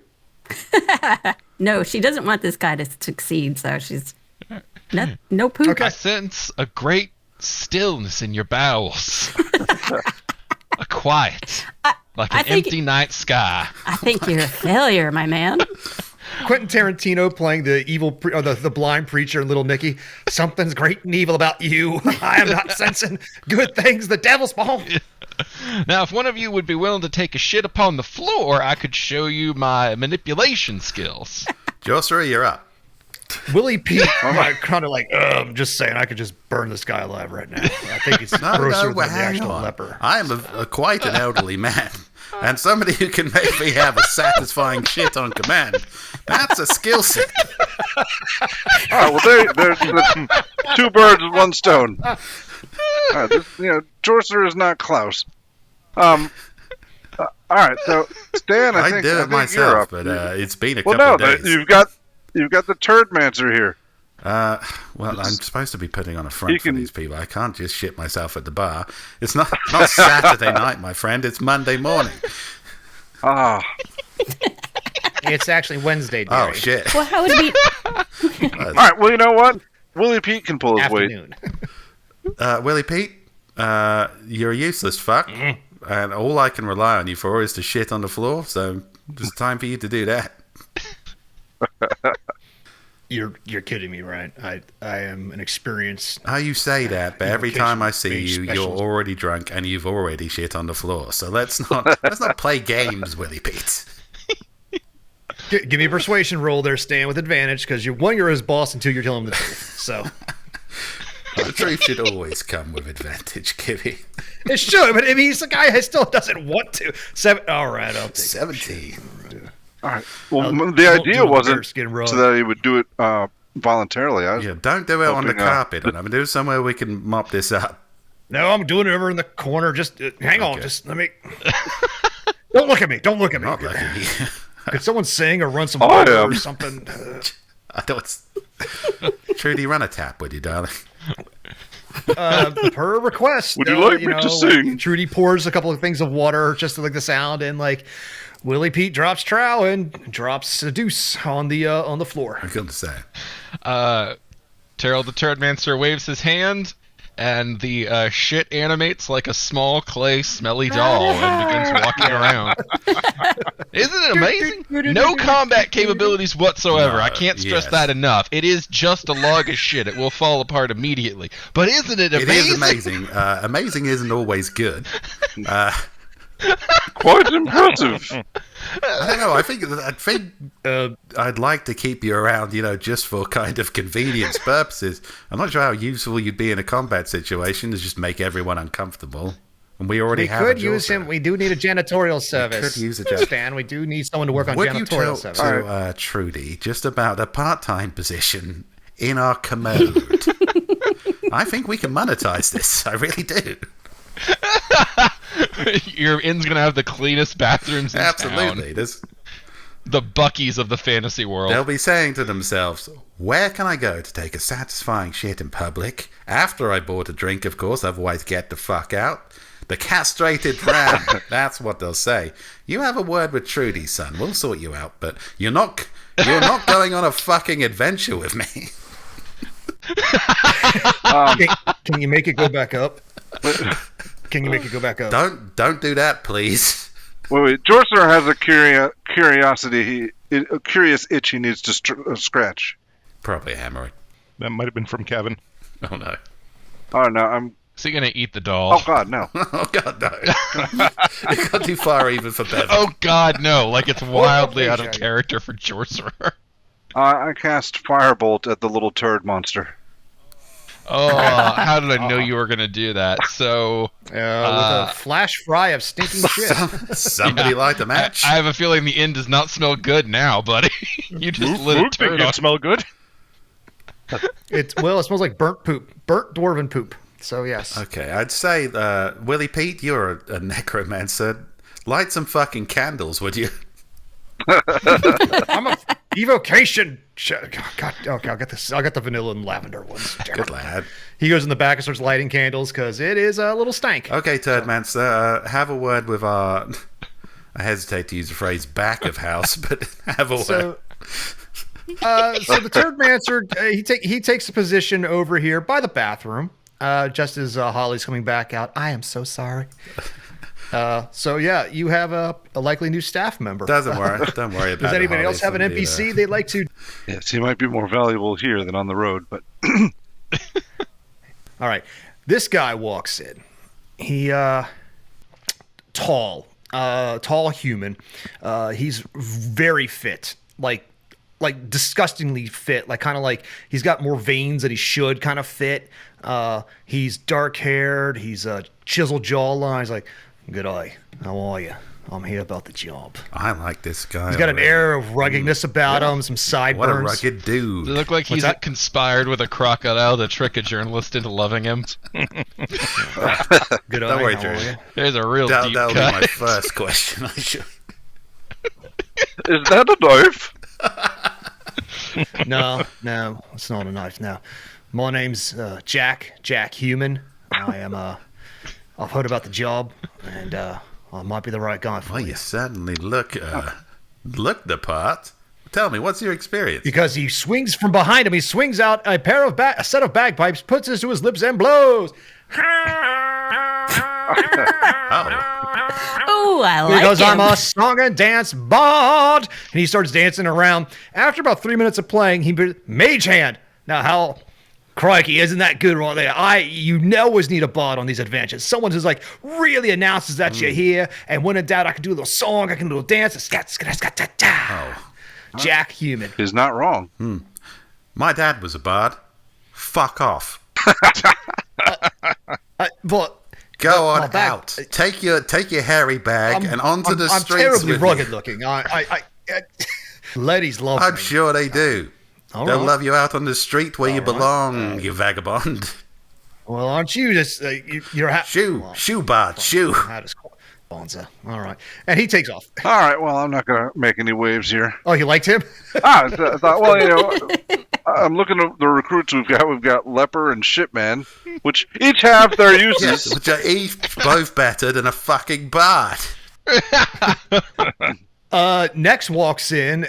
No, she doesn't want this guy to succeed, so she's no poop. Okay. I sense a great stillness in your bowels. A quiet, like an empty night sky. I think you're a failure, my man. Quentin Tarantino playing the evil, the blind preacher in Little Nicky. Something's great and evil about you. I am not sensing good things. The devil's behind. Now, if one of you would be willing to take a shit upon the floor, I could show you my manipulation skills. Jorcerer, you're up. Willie Pete, kind of like, I'm just saying, I could just burn this guy alive right now. I think he's grosser than the actual leper. I am quite an elderly man, and somebody who can make me have a satisfying shit on command. That's a skill set. All right, well, there's two birds with one stone. Jorcerer is not Klaus. All right, so Stan, I think do you're it myself, up. but it's been a couple of days. You've got the Turdmancer here. Well, I'm supposed to be putting on a front You for can- these people. I can't just shit myself at the bar. It's not Saturday night, my friend. It's Monday morning. Ah, It's actually Wednesday. Oh, Derry. shit. Well, how would we? all right. Well, you know what? Willie Pete can pull his weight. Afternoon. Willie Pete, you're a useless fuck. And all I can rely on you for is to shit on the floor. So it's time for you to do that. You're kidding me, right? I am an experienced. How you say that, but every time I see Being you, you're specialist. already drunk and you've already shit on the floor. So let's not play games, Willie Pete. Give me a persuasion roll there, Stan, with advantage, because you're his boss, and two, you're telling him the truth. So The truth should always come with advantage, Kibby. it should, but I mean, he's the guy who still doesn't want to. All right, I'll take 17. All right. Well, I'll- the I'll idea do the wasn't bearskin rug. so that he would do it voluntarily. I was Yeah, don't do it on the hoping, carpet. I'm do it somewhere we can mop this up. No, I'm doing it over in the corner. Just hang on. Okay. Just let me. Don't look at me. Don't look at me. Not like you. Could someone sing or run some I water am. or something? I don't. Trudy, run a tap, would you, darling? Per request. Would you like me to sing? Trudy pours a couple of things of water just to like the sound, and like Willie Pete drops trow and drops a deuce on the floor. I'm going to say. Terrell the Turdmancer waves his hand, and the shit animates like a small clay smelly doll and begins walking around. Isn't it amazing? No combat capabilities whatsoever. I can't stress yes. that enough. It is just a log of shit. It will fall apart immediately. But isn't it amazing? It is amazing. Amazing isn't always good. quite impressive. I don't know. I think I'd like to keep you around, just for kind of convenience purposes. I'm not sure how useful you'd be in a combat situation to just make everyone uncomfortable. And we already We have. could a use him. Jorcerer. We do need a janitorial service. could use a jan- Stan. We do need someone to work on Would you janitorial tell service. to Trudy just about a part-time position in our commode? I think we can monetize this. I really do. Your inn's gonna have the cleanest bathrooms in Absolutely. town. There's The Buckies of the fantasy world. They'll be saying to themselves, where can I go to take a satisfying shit in public? After I bought a drink, of course, otherwise get the fuck out. The castrated ram. That's what they'll say. You have a word with Trudy, son. We'll sort you out, but you're not going on a fucking adventure with me. Can you make it go back up? Can you make it go back up? Don't do that, please. Wait. Jorcerer has a curious itch he needs to scratch. Probably a hemorrhoid. That might have been from Kevin. Oh no. Oh no, I'm. Is he gonna eat the doll? Oh God, no. Oh god, no. It got too far even for Bevan. Oh God, no! Like it's wildly out of character for Jorcerer. I cast Firebolt at the little turd monster. Oh, how did I know you were gonna do that? So With a flash fry of stinking shit. Somebody light the match. I have a feeling the inn does not smell good now, buddy. You just lit a Moog think turd it on. smell good. It smells like burnt poop, burnt dwarven poop. So yes. Okay, I'd say, Willie Pete, you're a necromancer. Light some fucking candles, would you? I'm a evocation. God, okay, I'll get this. I'll get the vanilla and lavender ones. Good lad. He goes in the back and starts lighting candles because it is a little stank. Okay, Turdmancer, have a word with our... I hesitate to use the phrase back of house, but have a word. So the Turdmancer, he takes a position over here by the bathroom, just as Holly's coming back out. I am so sorry. So yeah, you have a likely new staff member. Don't worry about it. Does anybody else have an Holly, NPC they'd like to? Yes, he might be more valuable here than on the road, but All right, this guy walks in. He tall human. He's very fit, like disgustingly fit, like kind of like he's got more veins than he should kind of fit. He's dark haired. He's a chiseled jawline. He's like, good eye. How are you? I'm here about the job. I like this guy. He's got an already. air of ruggedness about him, some What a sideburns. rugged dude. Does it look like he's that? conspired with a crocodile to trick a journalist into loving him? Good Don't eye. worry, How Drew. are you? There's a real deep That'll be cut. my first question. I should. is that a knife? No, it's not a knife. No, my name's Jack Human. I am. I've heard about the job, and I might be the right guy for Well, you. you certainly look the part. Tell me, what's your experience? Because he swings from behind him. He swings out a set of bagpipes, puts it to his lips, and blows. Oh, I like Because him. I'm a song and dance bard. And he starts dancing around. After about 3 minutes of playing, Mage Hand. Now, how... Crikey, isn't that good right there? You always need a bard on these adventures. Someone who's like really announces that you're here, and when in doubt, I can do a little song, I can do a little dance. Jack Human. He's not wrong. My dad was a bard. Fuck off. Go on out. Take your hairy bag and onto the streets. I'm terribly with rugged you. looking. Ladies love I'm me. sure they do. All They'll right. love you out on the street where you belong, you vagabond. Well, aren't you just you're Shoe bard, shoe. Bonza. All right, and he takes off. All right, well, I'm not going to make any waves here. Oh, you liked him? I thought, well, I'm looking at the recruits we've got. We've got Leper and Shipman, which each have their uses. Yes, which are each both better than a fucking bard. Next walks in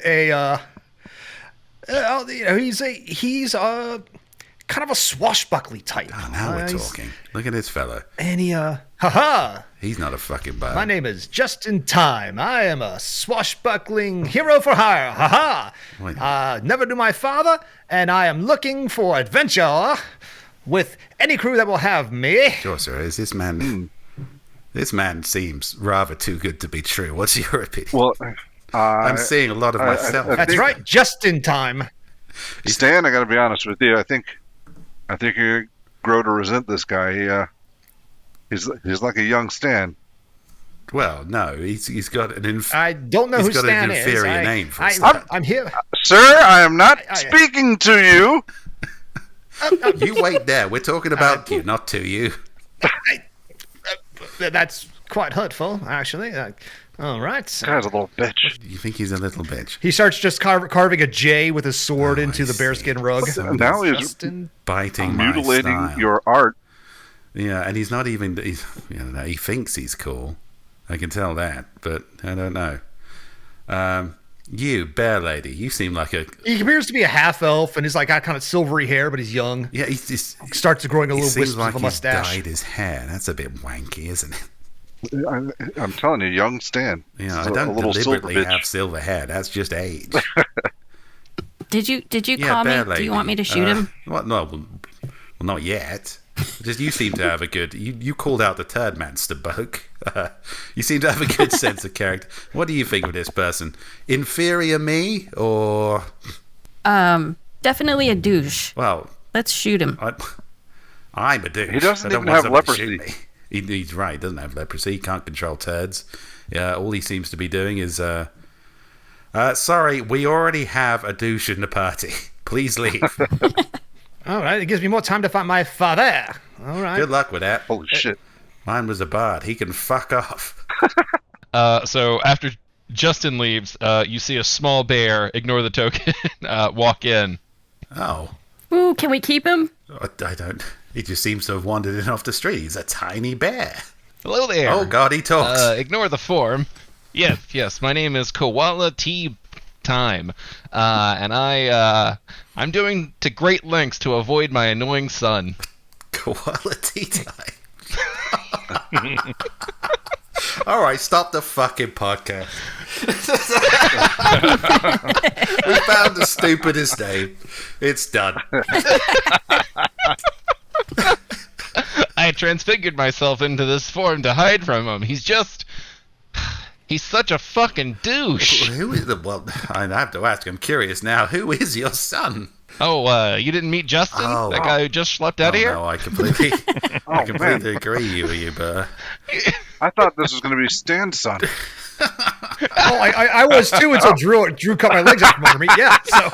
he's kind of a swashbuckly type. Oh, now we're talking. Look at this fella. And he haha. He's not a fucking bard. My name is Just in Time. I am a swashbuckling hero for hire. Haha. Wait. Never knew my father, and I am looking for adventure with any crew that will have me. Jorcerer, is this man... This man seems rather too good to be true. What's your opinion? Well, I'm seeing a lot of myself. That's right, Just in Time. Stan, I got to be honest with you. I think you grow to resent this guy. He's like a young Stan. Well, no, he's got an... I don't know He's who got Stan an is. inferior name for Stan. I'm here. Sir, I am not speaking to you. You wait there. We're talking about you, not to you. That's quite hurtful, actually. All right. This guy's a little bitch. You think he's a little bitch? He starts just carving a J with his sword into I the bearskin rug. Now he's Justin. Biting my mutilating style. your art. Yeah, and he's not even... he thinks he's cool. I can tell that, but I don't know. You, bear lady, you seem like a... He appears to be a half elf, and he's like got kind of silvery hair, but he's young. Yeah, he's just... Starts growing a He little seems wisp like of a he's mustache. dyed his hair. That's a bit wanky, isn't it? I'm telling you, young Stan. Yeah, He's I a don't little deliberately silver bitch. have silver hair. That's just age. Did you Yeah, call me? bear Do lady. you want me to shoot him? Well, no, well, not yet. Just you seem to have a good... You called out the Turdmanster bloke. You seem to have a good sense of character. What do you think of this person? Inferior me, or... Definitely a douche. Well, Let's shoot him. I'm a douche. He doesn't I don't even want have someone to shoot leprosy. me. He's right. He doesn't have leprosy. He can't control turds. Yeah, all he seems to be doing is... sorry, we already have a douche in the party. Please leave. All right, it gives me more time to find my father. All right. Good luck with that. Holy shit. Mine was a bard. He can fuck off. So after Justin leaves, you see a small bear, ignore the token, walk in. Oh. Ooh, can we keep him? I don't... He just seems to have wandered in off the street. He's a tiny bear. Hello there. Oh, God, he talks. Ignore the form. Yes, my name is Koala T. Time, and I'm doing to great lengths to avoid my annoying son. Quality time. All right, stop the fucking podcast. We found the stupidest name. It's done. I transfigured myself into this form to hide from him. He's such a fucking douche. Who is the... Well, I have to ask. I'm curious now. Who is your son? Oh, you didn't meet Justin? Oh. That guy who just schlepped out of here? No, I completely man. agree with you, but... I thought this was going to be Stan's son. Oh, I was too until Drew cut my legs out from under me. Yeah, so...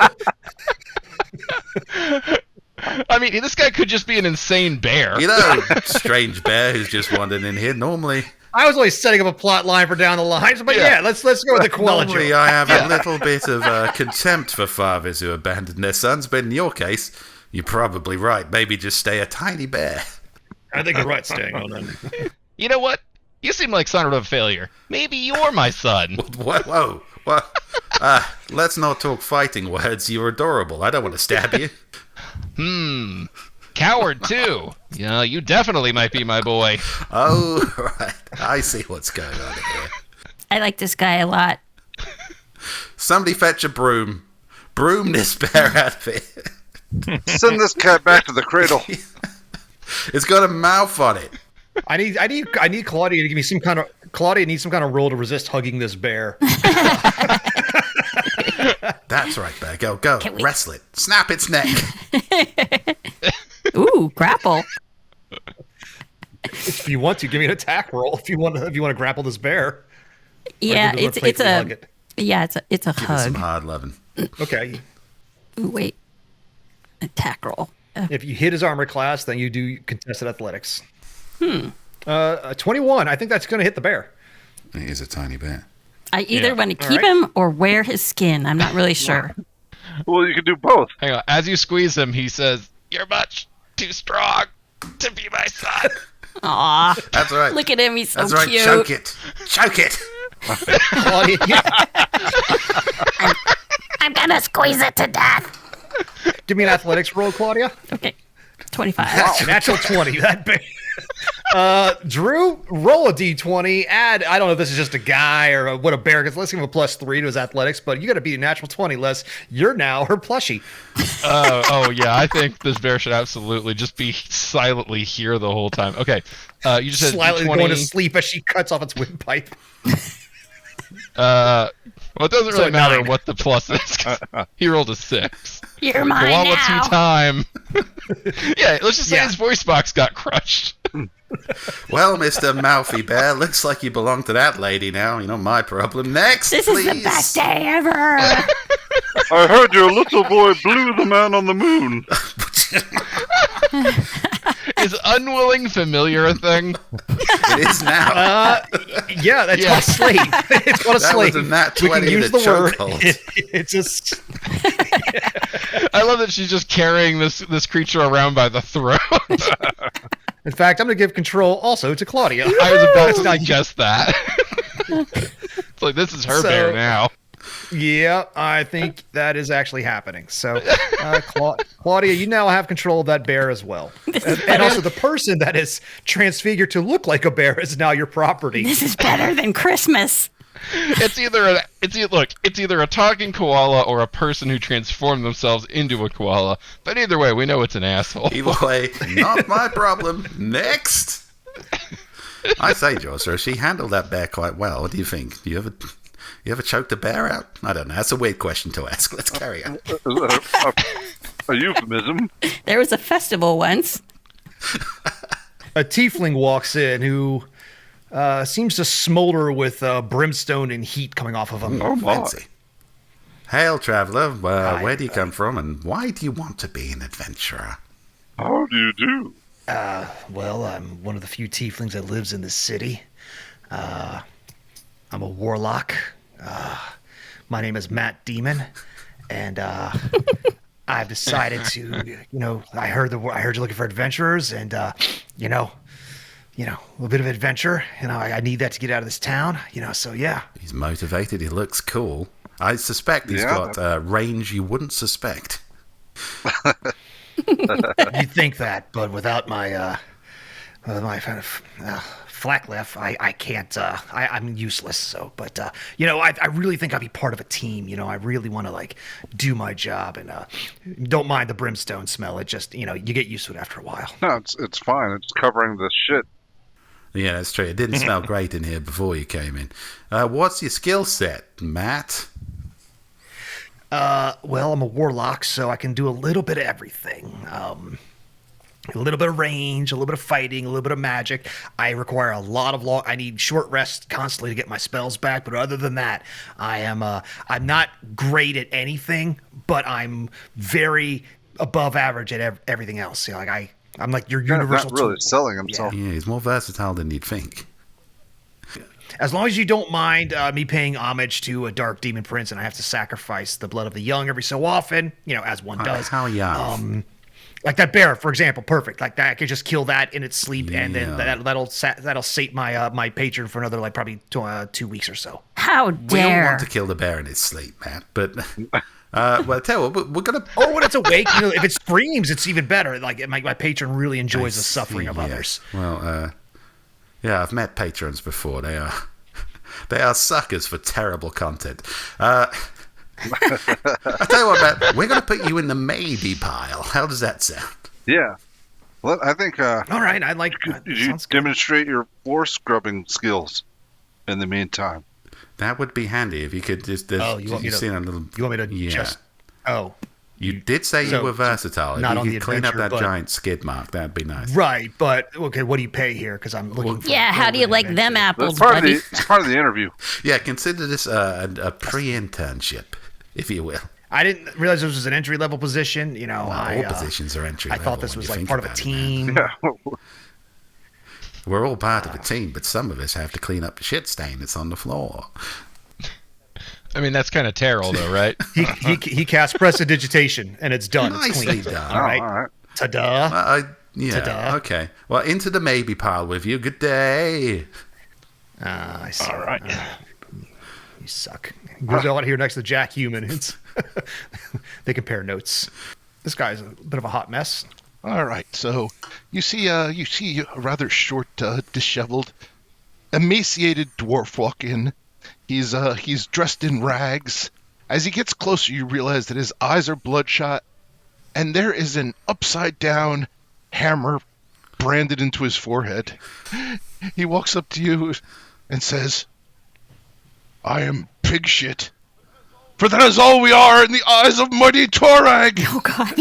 I mean, this guy could just be an insane bear. You know, strange bear who's just wandered in here. Normally, I was always setting up a plot line for down the line, but yeah, let's go with the koala normally joke. I have a little bit of contempt for fathers who abandon their sons, but in your case, you're probably right. Maybe just stay a tiny bear. I think you're right, staying on it. You know what? You seem like son of a failure. Maybe you're my son. What? Whoa. What? Let's not talk fighting words. You're adorable. I don't want to stab you. Coward, too. Yeah, you definitely might be my boy. Oh, right. I see what's going on here. I like this guy a lot. Somebody fetch a broom. Broom this bear out of here. Send this cat back to the cradle. It's got a mouth on it. I need Claudia to give me some kind of roll to resist hugging this bear. That's right, bear. Go. Wrestle it. Snap its neck. Ooh, grapple. If you want to, give me an attack roll. If you want to grapple this bear. Yeah, it's a hug it. it's a Give it some hug. hard loving. Okay. Ooh, wait, attack roll. If you hit his armor class, then you do contested athletics. 21. I think that's going to hit the bear. He is a tiny bear. I either want to keep him or wear his skin. I'm not really sure. Well, you can do both. Hang on. As you squeeze him, he says, "You're much too strong to be my son." Aw, That's right. look at him. He's so That's right. cute. Choke it. Choke it. Claudia, I'm gonna squeeze it to death. give me an athletics roll, Claudia. Okay, 25. Natural 20. That big. Drew, roll a d20. Add, I don't know if this is just a guy or what a bear gets. Let's give him a +3 to his athletics, but you got to beat a natural 20, Les. You're now her plushie. Oh, yeah. I think this bear should absolutely just be silently here the whole time. Okay. You just said Slightly 20. going to sleep as she cuts off its windpipe. Well, it doesn't So really matter 9. what the plus is. He rolled a 6. You're mine Koala two now. time. Yeah, let's just say Yeah. his voice box got crushed. Well, Mr. Mouthy Bear, looks like you belong to that lady now. Not my problem. Next, This please. is the best day ever. I heard your little boy blew the man on the moon. Is unwilling familiar a thing? It is now. Yeah, that's Yeah. what a slave. It's what a That slave. was a nat We can 20 use in the a word. chokehold. It's just. I love that she's just carrying this creature around by the throat. In fact, I'm going to give control also to Claudia. I was about to Not- suggest that. It's like, this is her So- bear now. Yeah, I think that is actually happening. So, Claudia, you now have control of that bear as well. And also, the person that is transfigured to look like a bear is now your property. This is better than Christmas. It's either a talking koala or a person who transformed themselves into a koala. But either way, we know it's an asshole. Either way, not my problem. Next. I say, Jorcerer, she handled that bear quite well. What do you think? You ever choked a bear out? I don't know. That's a weird question to ask. Let's carry on. A euphemism. There was a festival once. A tiefling walks in who seems to smolder with brimstone and heat coming off of him. Oh, my. Fancy. Hail, traveler. Where do you come from, and why do you want to be an adventurer? How do you do? Well, I'm one of the few tieflings that lives in this city. I'm a warlock. My name is Matt Demon, and I've decided to, I heard you're looking for adventurers, and a little bit of adventure. I need that to get out of this town. So yeah. He's motivated. He looks cool. I suspect he's got range you wouldn't suspect. You'd think that, but without my kind of flak left, I can't. I'm useless. So, but I really think I'd be part of a team. I really want to do my job, and don't mind the brimstone smell. It just you get used to it after a while. No, it's fine. It's covering the shit. Yeah, that's true. It didn't smell great in here before you came in. What's your skill set, Matt? Well, I'm a warlock, so I can do a little bit of everything. A little bit of range, a little bit of fighting, a little bit of magic. I require a lot of I need short rests constantly to get my spells back. But other than that, I'm not great at anything, but I'm very above average at everything else. You know, like I'm like your Kind of universal not really tool. selling himself. Yeah, he's more versatile than you'd think. As long as you don't mind me paying homage to a dark demon prince, and I have to sacrifice the blood of the young every so often, you know, as one does. How young? Like that bear, for example, perfect. Like that, I could just kill that in its sleep, and then that'll sate my my patron for another like probably 2 weeks or so. How We don't dare! want to kill the bear in its sleep, man. But well, tell you what, we're gonna. Or when it's awake, you know, if it screams, it's even better. Like my patron really enjoys the suffering of Yeah. others. Well, yeah, I've met patrons before. They are suckers for terrible content. I tell you what, man, we're gonna put you in the maybe pile. How does that sound? Yeah. Well, I think All right, I like. you Sounds good. demonstrate your floor scrubbing skills in the meantime. That would be handy if you could just. Oh, you want me to? see a little, You want me to yeah. just? Oh, You did say you so- were versatile. If not you on could the clean up adventure, that but- giant skid mark, that'd be nice. right. But okay, what do you pay here? Because I'm looking. For Yeah, how do you golden like them adventure. apples, That's part of buddy? it's part of the interview. Yeah, consider this a pre-internship, if you will. I didn't realize this was an entry level position. You know, All positions are entry I level. thought this when was you like think part of a about it, man. team. Yeah. We're all part of a team, but some of us have to clean up the shit stain that's on the floor. I mean, that's kind of terrible, though, right? He casts prestidigitation and it's done. It's Nicely clean. done. All right. All right. Ta-da. Yeah, Ta-da. okay. Well, into the maybe pile with you. Good day. I see. All right. You suck. He goes out here next to Jack Human. It's they compare notes. This guy's a bit of a hot mess. All right, so you see a rather short, disheveled, emaciated dwarf walk in. He's dressed in rags. As he gets closer, you realize that his eyes are bloodshot, and there is an upside-down hammer branded into his forehead. He walks up to you and says, "I am pig shit, for that is all we are in the eyes of mighty Torag." Oh God!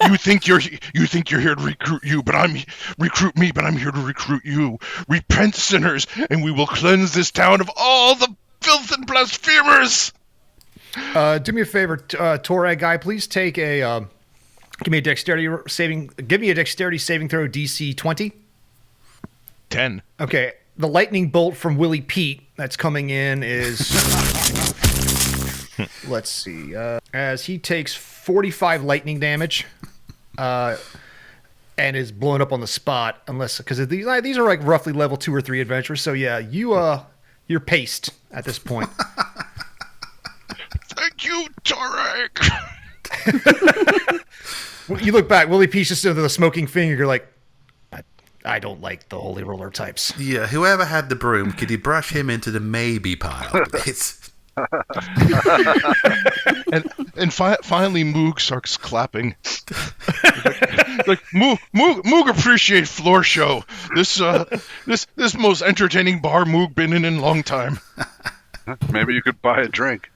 You think you're here to recruit you, but I'm here to recruit you. Repent, sinners, and we will cleanse this town of all the filth and blasphemers. Do me a favor, Torag guy. Please take a give me a dexterity saving. Give me a dexterity saving throw DC 20. 10. Okay. The lightning bolt from Willie Pete that's coming in is. Let's see. As he takes 45 lightning damage, and is blown up on the spot, unless because these are like roughly level 2 or 3 adventurers. So yeah, you're paced at this point. Thank you, Torek. You look back, Willie Pete's just into the smoking finger. You're like, I don't like the holy roller types. Yeah, whoever had the broom, could you brush him into the maybe pile? It's and finally, Moog starts clapping. like Moog appreciate floor show. This most entertaining bar Moog been in a long time. Maybe you could buy a drink.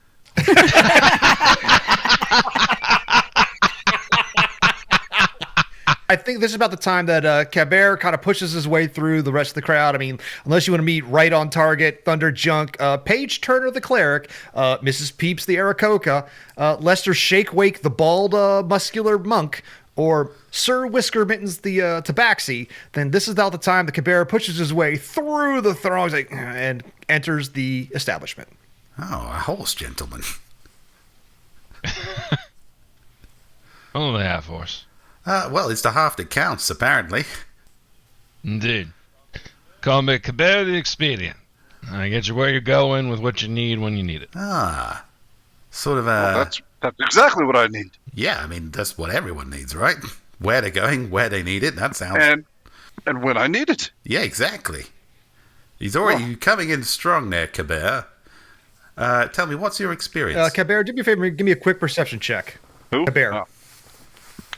I think this is about the time that Cabert kind of pushes his way through the rest of the crowd. I mean, unless you want to meet right on target, Thunder Junk, Paige Turner the cleric, Mrs. Peeps the Aarakocra, Lester Shakewake the bald muscular monk, or Sir Whisker Mittens the tabaxi, then this is about the time that Cabert pushes his way through the throngs and enters the establishment. oh, a horse gentleman. Only half horse. Well, it's the half that counts, apparently. Indeed. Call me Kabir the Expedient. I get you where you're going with what you need when you need it. Ah, sort of That's exactly what I need. yeah. I mean, that's what everyone needs, right? Where they're going, where they need it. That sounds. And when I need it. Yeah, exactly. He's already coming in strong there, Kabir. Tell me, what's your experience? Cabert, do me a favor, give me a quick perception check. Who? Cabert. Oh.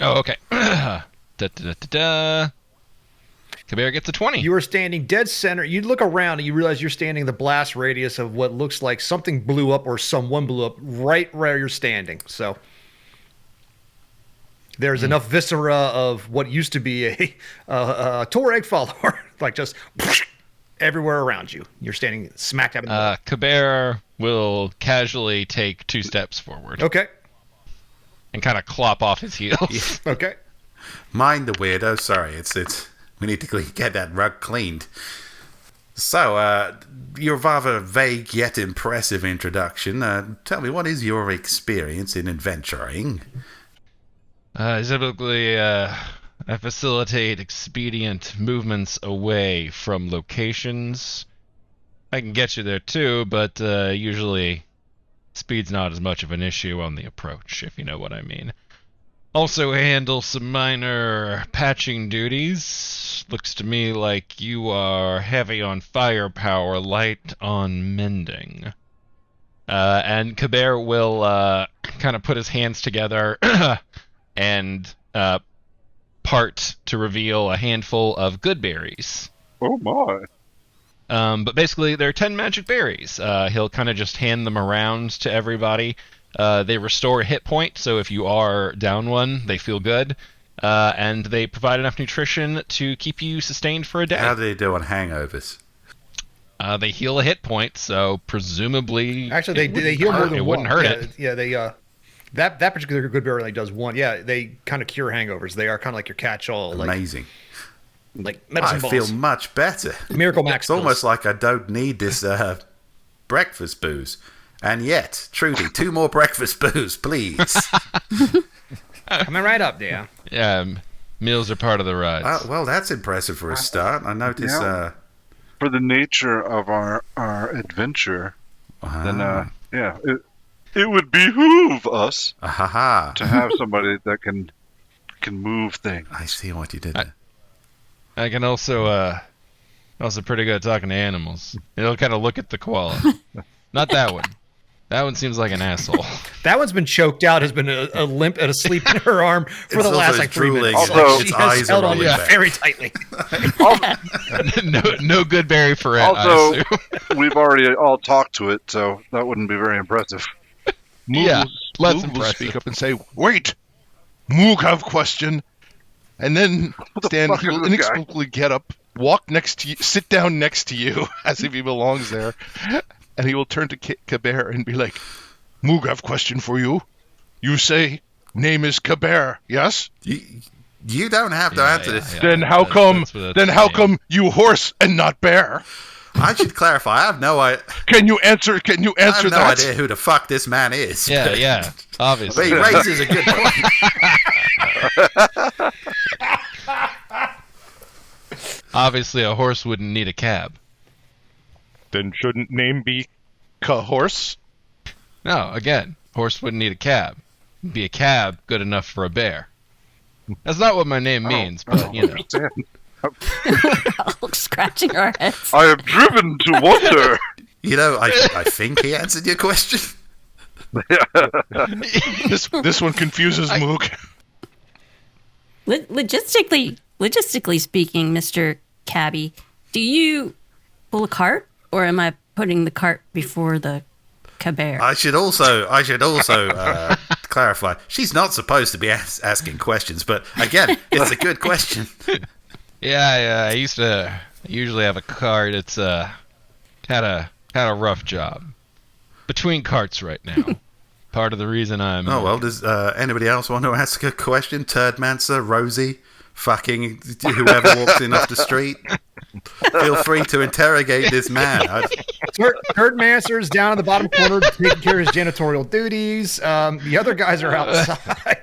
Oh, okay. Da-da-da-da-da. Kabir gets a 20. You are standing dead center. You look around and you realize you're standing in the blast radius of what looks like something blew up or someone blew up right where you're standing. So there's enough viscera of what used to be a Toreg follower, like just everywhere around you. You're standing smack dab in the middle. Kabir will casually take 2 steps forward. Okay. and kind of clop off his heels. Okay. Mind the weirdo. Sorry, it's we need to get that rug cleaned. So, your rather vague yet impressive introduction. Tell me, what is your experience in adventuring? Typically, I facilitate expedient movements away from locations. I can get you there too, but usually speed's not as much of an issue on the approach, if you know what I mean. Also handle some minor patching duties. Looks to me like you are heavy on firepower, light on mending. And Kabir will kind of put his hands together and part to reveal a handful of good berries. Oh my. But basically, they're 10 magic berries. He'll kind of just hand them around to everybody. They restore a hit point, so if you are down one, they feel good. And they provide enough nutrition to keep you sustained for a day. How do they do on hangovers? They heal a hit point, so presumably... Actually, they heal more than it one. wouldn't hurt it. Yeah, they that particular good berry only does one. Yeah, they kind of cure hangovers. They are kind of like your catch-all. Amazing. Like medicine I balls. feel much better. Miracle Max It's pills. almost like I don't need this breakfast booze. And yet, Trudy, 2 more breakfast booze, please. Coming right up there. Yeah, meals are part of the ride. Well, that's impressive for a start. I notice... Yeah. For the nature of our adventure, then it would behoove us to have somebody that can move things. I see what you did there. I can also pretty good at talking to animals. He'll kind of look at the koala. Not that one. That one seems like an asshole. That one's been choked out, has been a limp and asleep in her arm for the also last 3 drooling. minutes. Also, She its has eyes are held on rolling you back. very tightly. no good berry for it, I Also, assume. we've already all talked to it, so that wouldn't be very impressive. Yeah, less Moog will impressive. speak up and say, "Wait, Moog have question," and then Stan fuck he is will this inexplicably get up, walk next to you, sit down next to you as if he belongs there, and he will turn to Kabir and be like, "Moog have question for you. You say name is Kabir, yes? You don't have to answer this. Then how come? Then how come you horse and not bear? I should clarify. I have no idea. Can you answer? Can you I have answer no that? idea who the fuck this man is. Yeah, But obviously. he raises a good point. Obviously, a horse wouldn't need a cab. Then shouldn't name be Horse? No, again, horse wouldn't need a cab. Be a cab good enough for a bear. That's not what my name means, but you know. All scratching our heads. I am driven to wonder. You know, I think he answered your question. This one confuses Moog. Logistically speaking, Mr. Cabby, do you pull a cart, or am I putting the cart before the Kabir? I should also clarify. She's not supposed to be asking questions, but again, it's a good question. Yeah, I usually have a cart. It's had a rough job. Between carts right now. Part of the reason I'm... Oh, well, does anybody else want to ask a question? Turdmancer, Rosie, fucking whoever walks in off the street? Feel free to interrogate this man. Kurt Manser's down in the bottom corner taking care of his janitorial duties. The other guys are outside.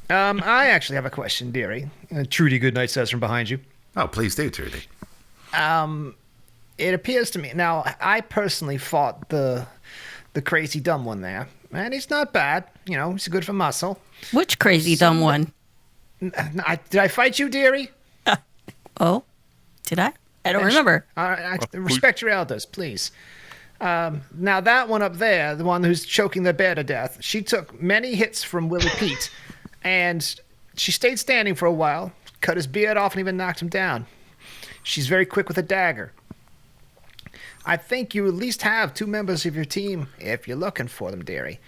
I actually have a question, dearie. Trudy Goodnight says from behind you. Oh, please do, Trudy. It appears to me... Now, I personally fought the crazy dumb one there. And he's not bad. You know, he's good for muscle. Which crazy dumb one? Did I fight you, dearie? Oh, did I? I don't remember. I respect your elders, please. Now, that one up there, the one who's choking the bear to death, she took many hits from Willie Pete, and she stayed standing for a while, cut his beard off, and even knocked him down. She's very quick with a dagger. I think you at least have 2 members of your team if you're looking for them, dearie.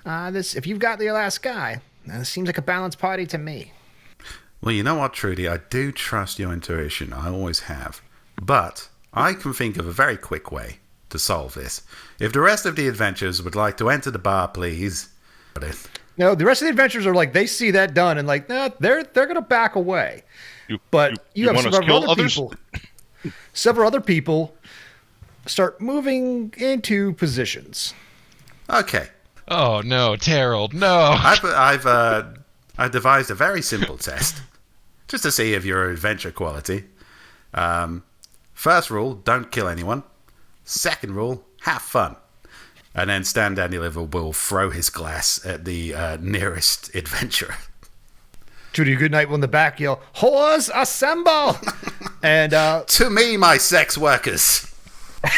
If you've got the last guy, it seems like a balanced party to me. Well, you know what, Trudy? I do trust your intuition. I always have. But I can think of a very quick way to solve this. If the rest of the adventurers would like to enter the bar, please. No, the rest of the adventurers are like, they see that done and like, nah, they're going to back away. But you have want us to several kill other others? people. Several other people start moving into positions. Okay. Oh no, Terrell, no. I've devised a very simple test, just to see if your adventure quality. First rule: don't kill anyone. Second rule: have fun. And then Stan Dandeliver will throw his glass at the nearest adventurer. Judy Goodnight will in the back yell, "Whores, assemble!" And To me, my sex workers. and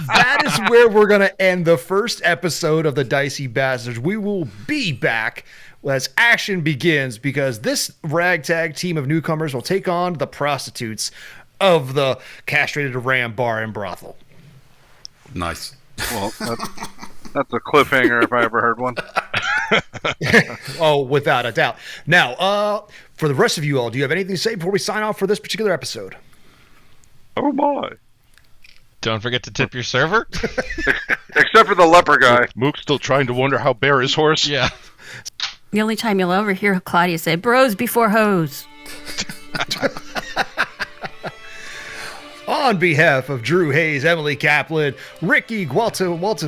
that is where we're going to end the first episode of the Dicey Bastards. We will be back as action begins because this ragtag team of newcomers will take on the prostitutes of the Castrated Ram Bar and Brothel. Nice. Well, that's a cliffhanger if I ever heard one. Oh, without a doubt. Now, for the rest of you all, do you have anything to say before we sign off for this particular episode? Oh my. Don't forget to tip your server. Except for the leper guy. Mook's still trying to wonder how Bear is horse. Yeah. The only time you'll ever hear Claudia say, bros before hoes. On behalf of Drew Hayes, Emily Kaplan, Ricky Guatemala,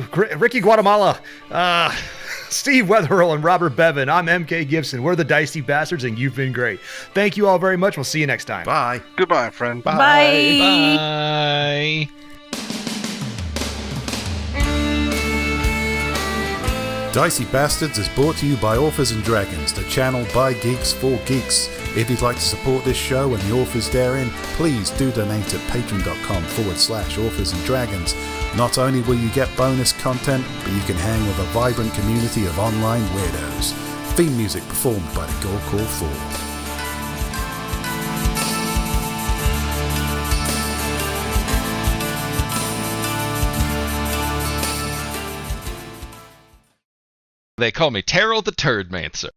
Steve Wetherell, and Robert Bevan, I'm MK Gibson. We're the Dicey Bastards, and you've been great. Thank you all very much. We'll see you next time. Bye. Goodbye, friend. Bye. Dicey Bastards is brought to you by Authors and Dragons, the channel by geeks for geeks. If you'd like to support this show and the authors therein, please do donate at patreon.com/authors and dragons. Not only will you get bonus content, but you can hang with a vibrant community of online weirdos. Theme music performed by the Gorkor 4. They call me Terrell the Turdmancer.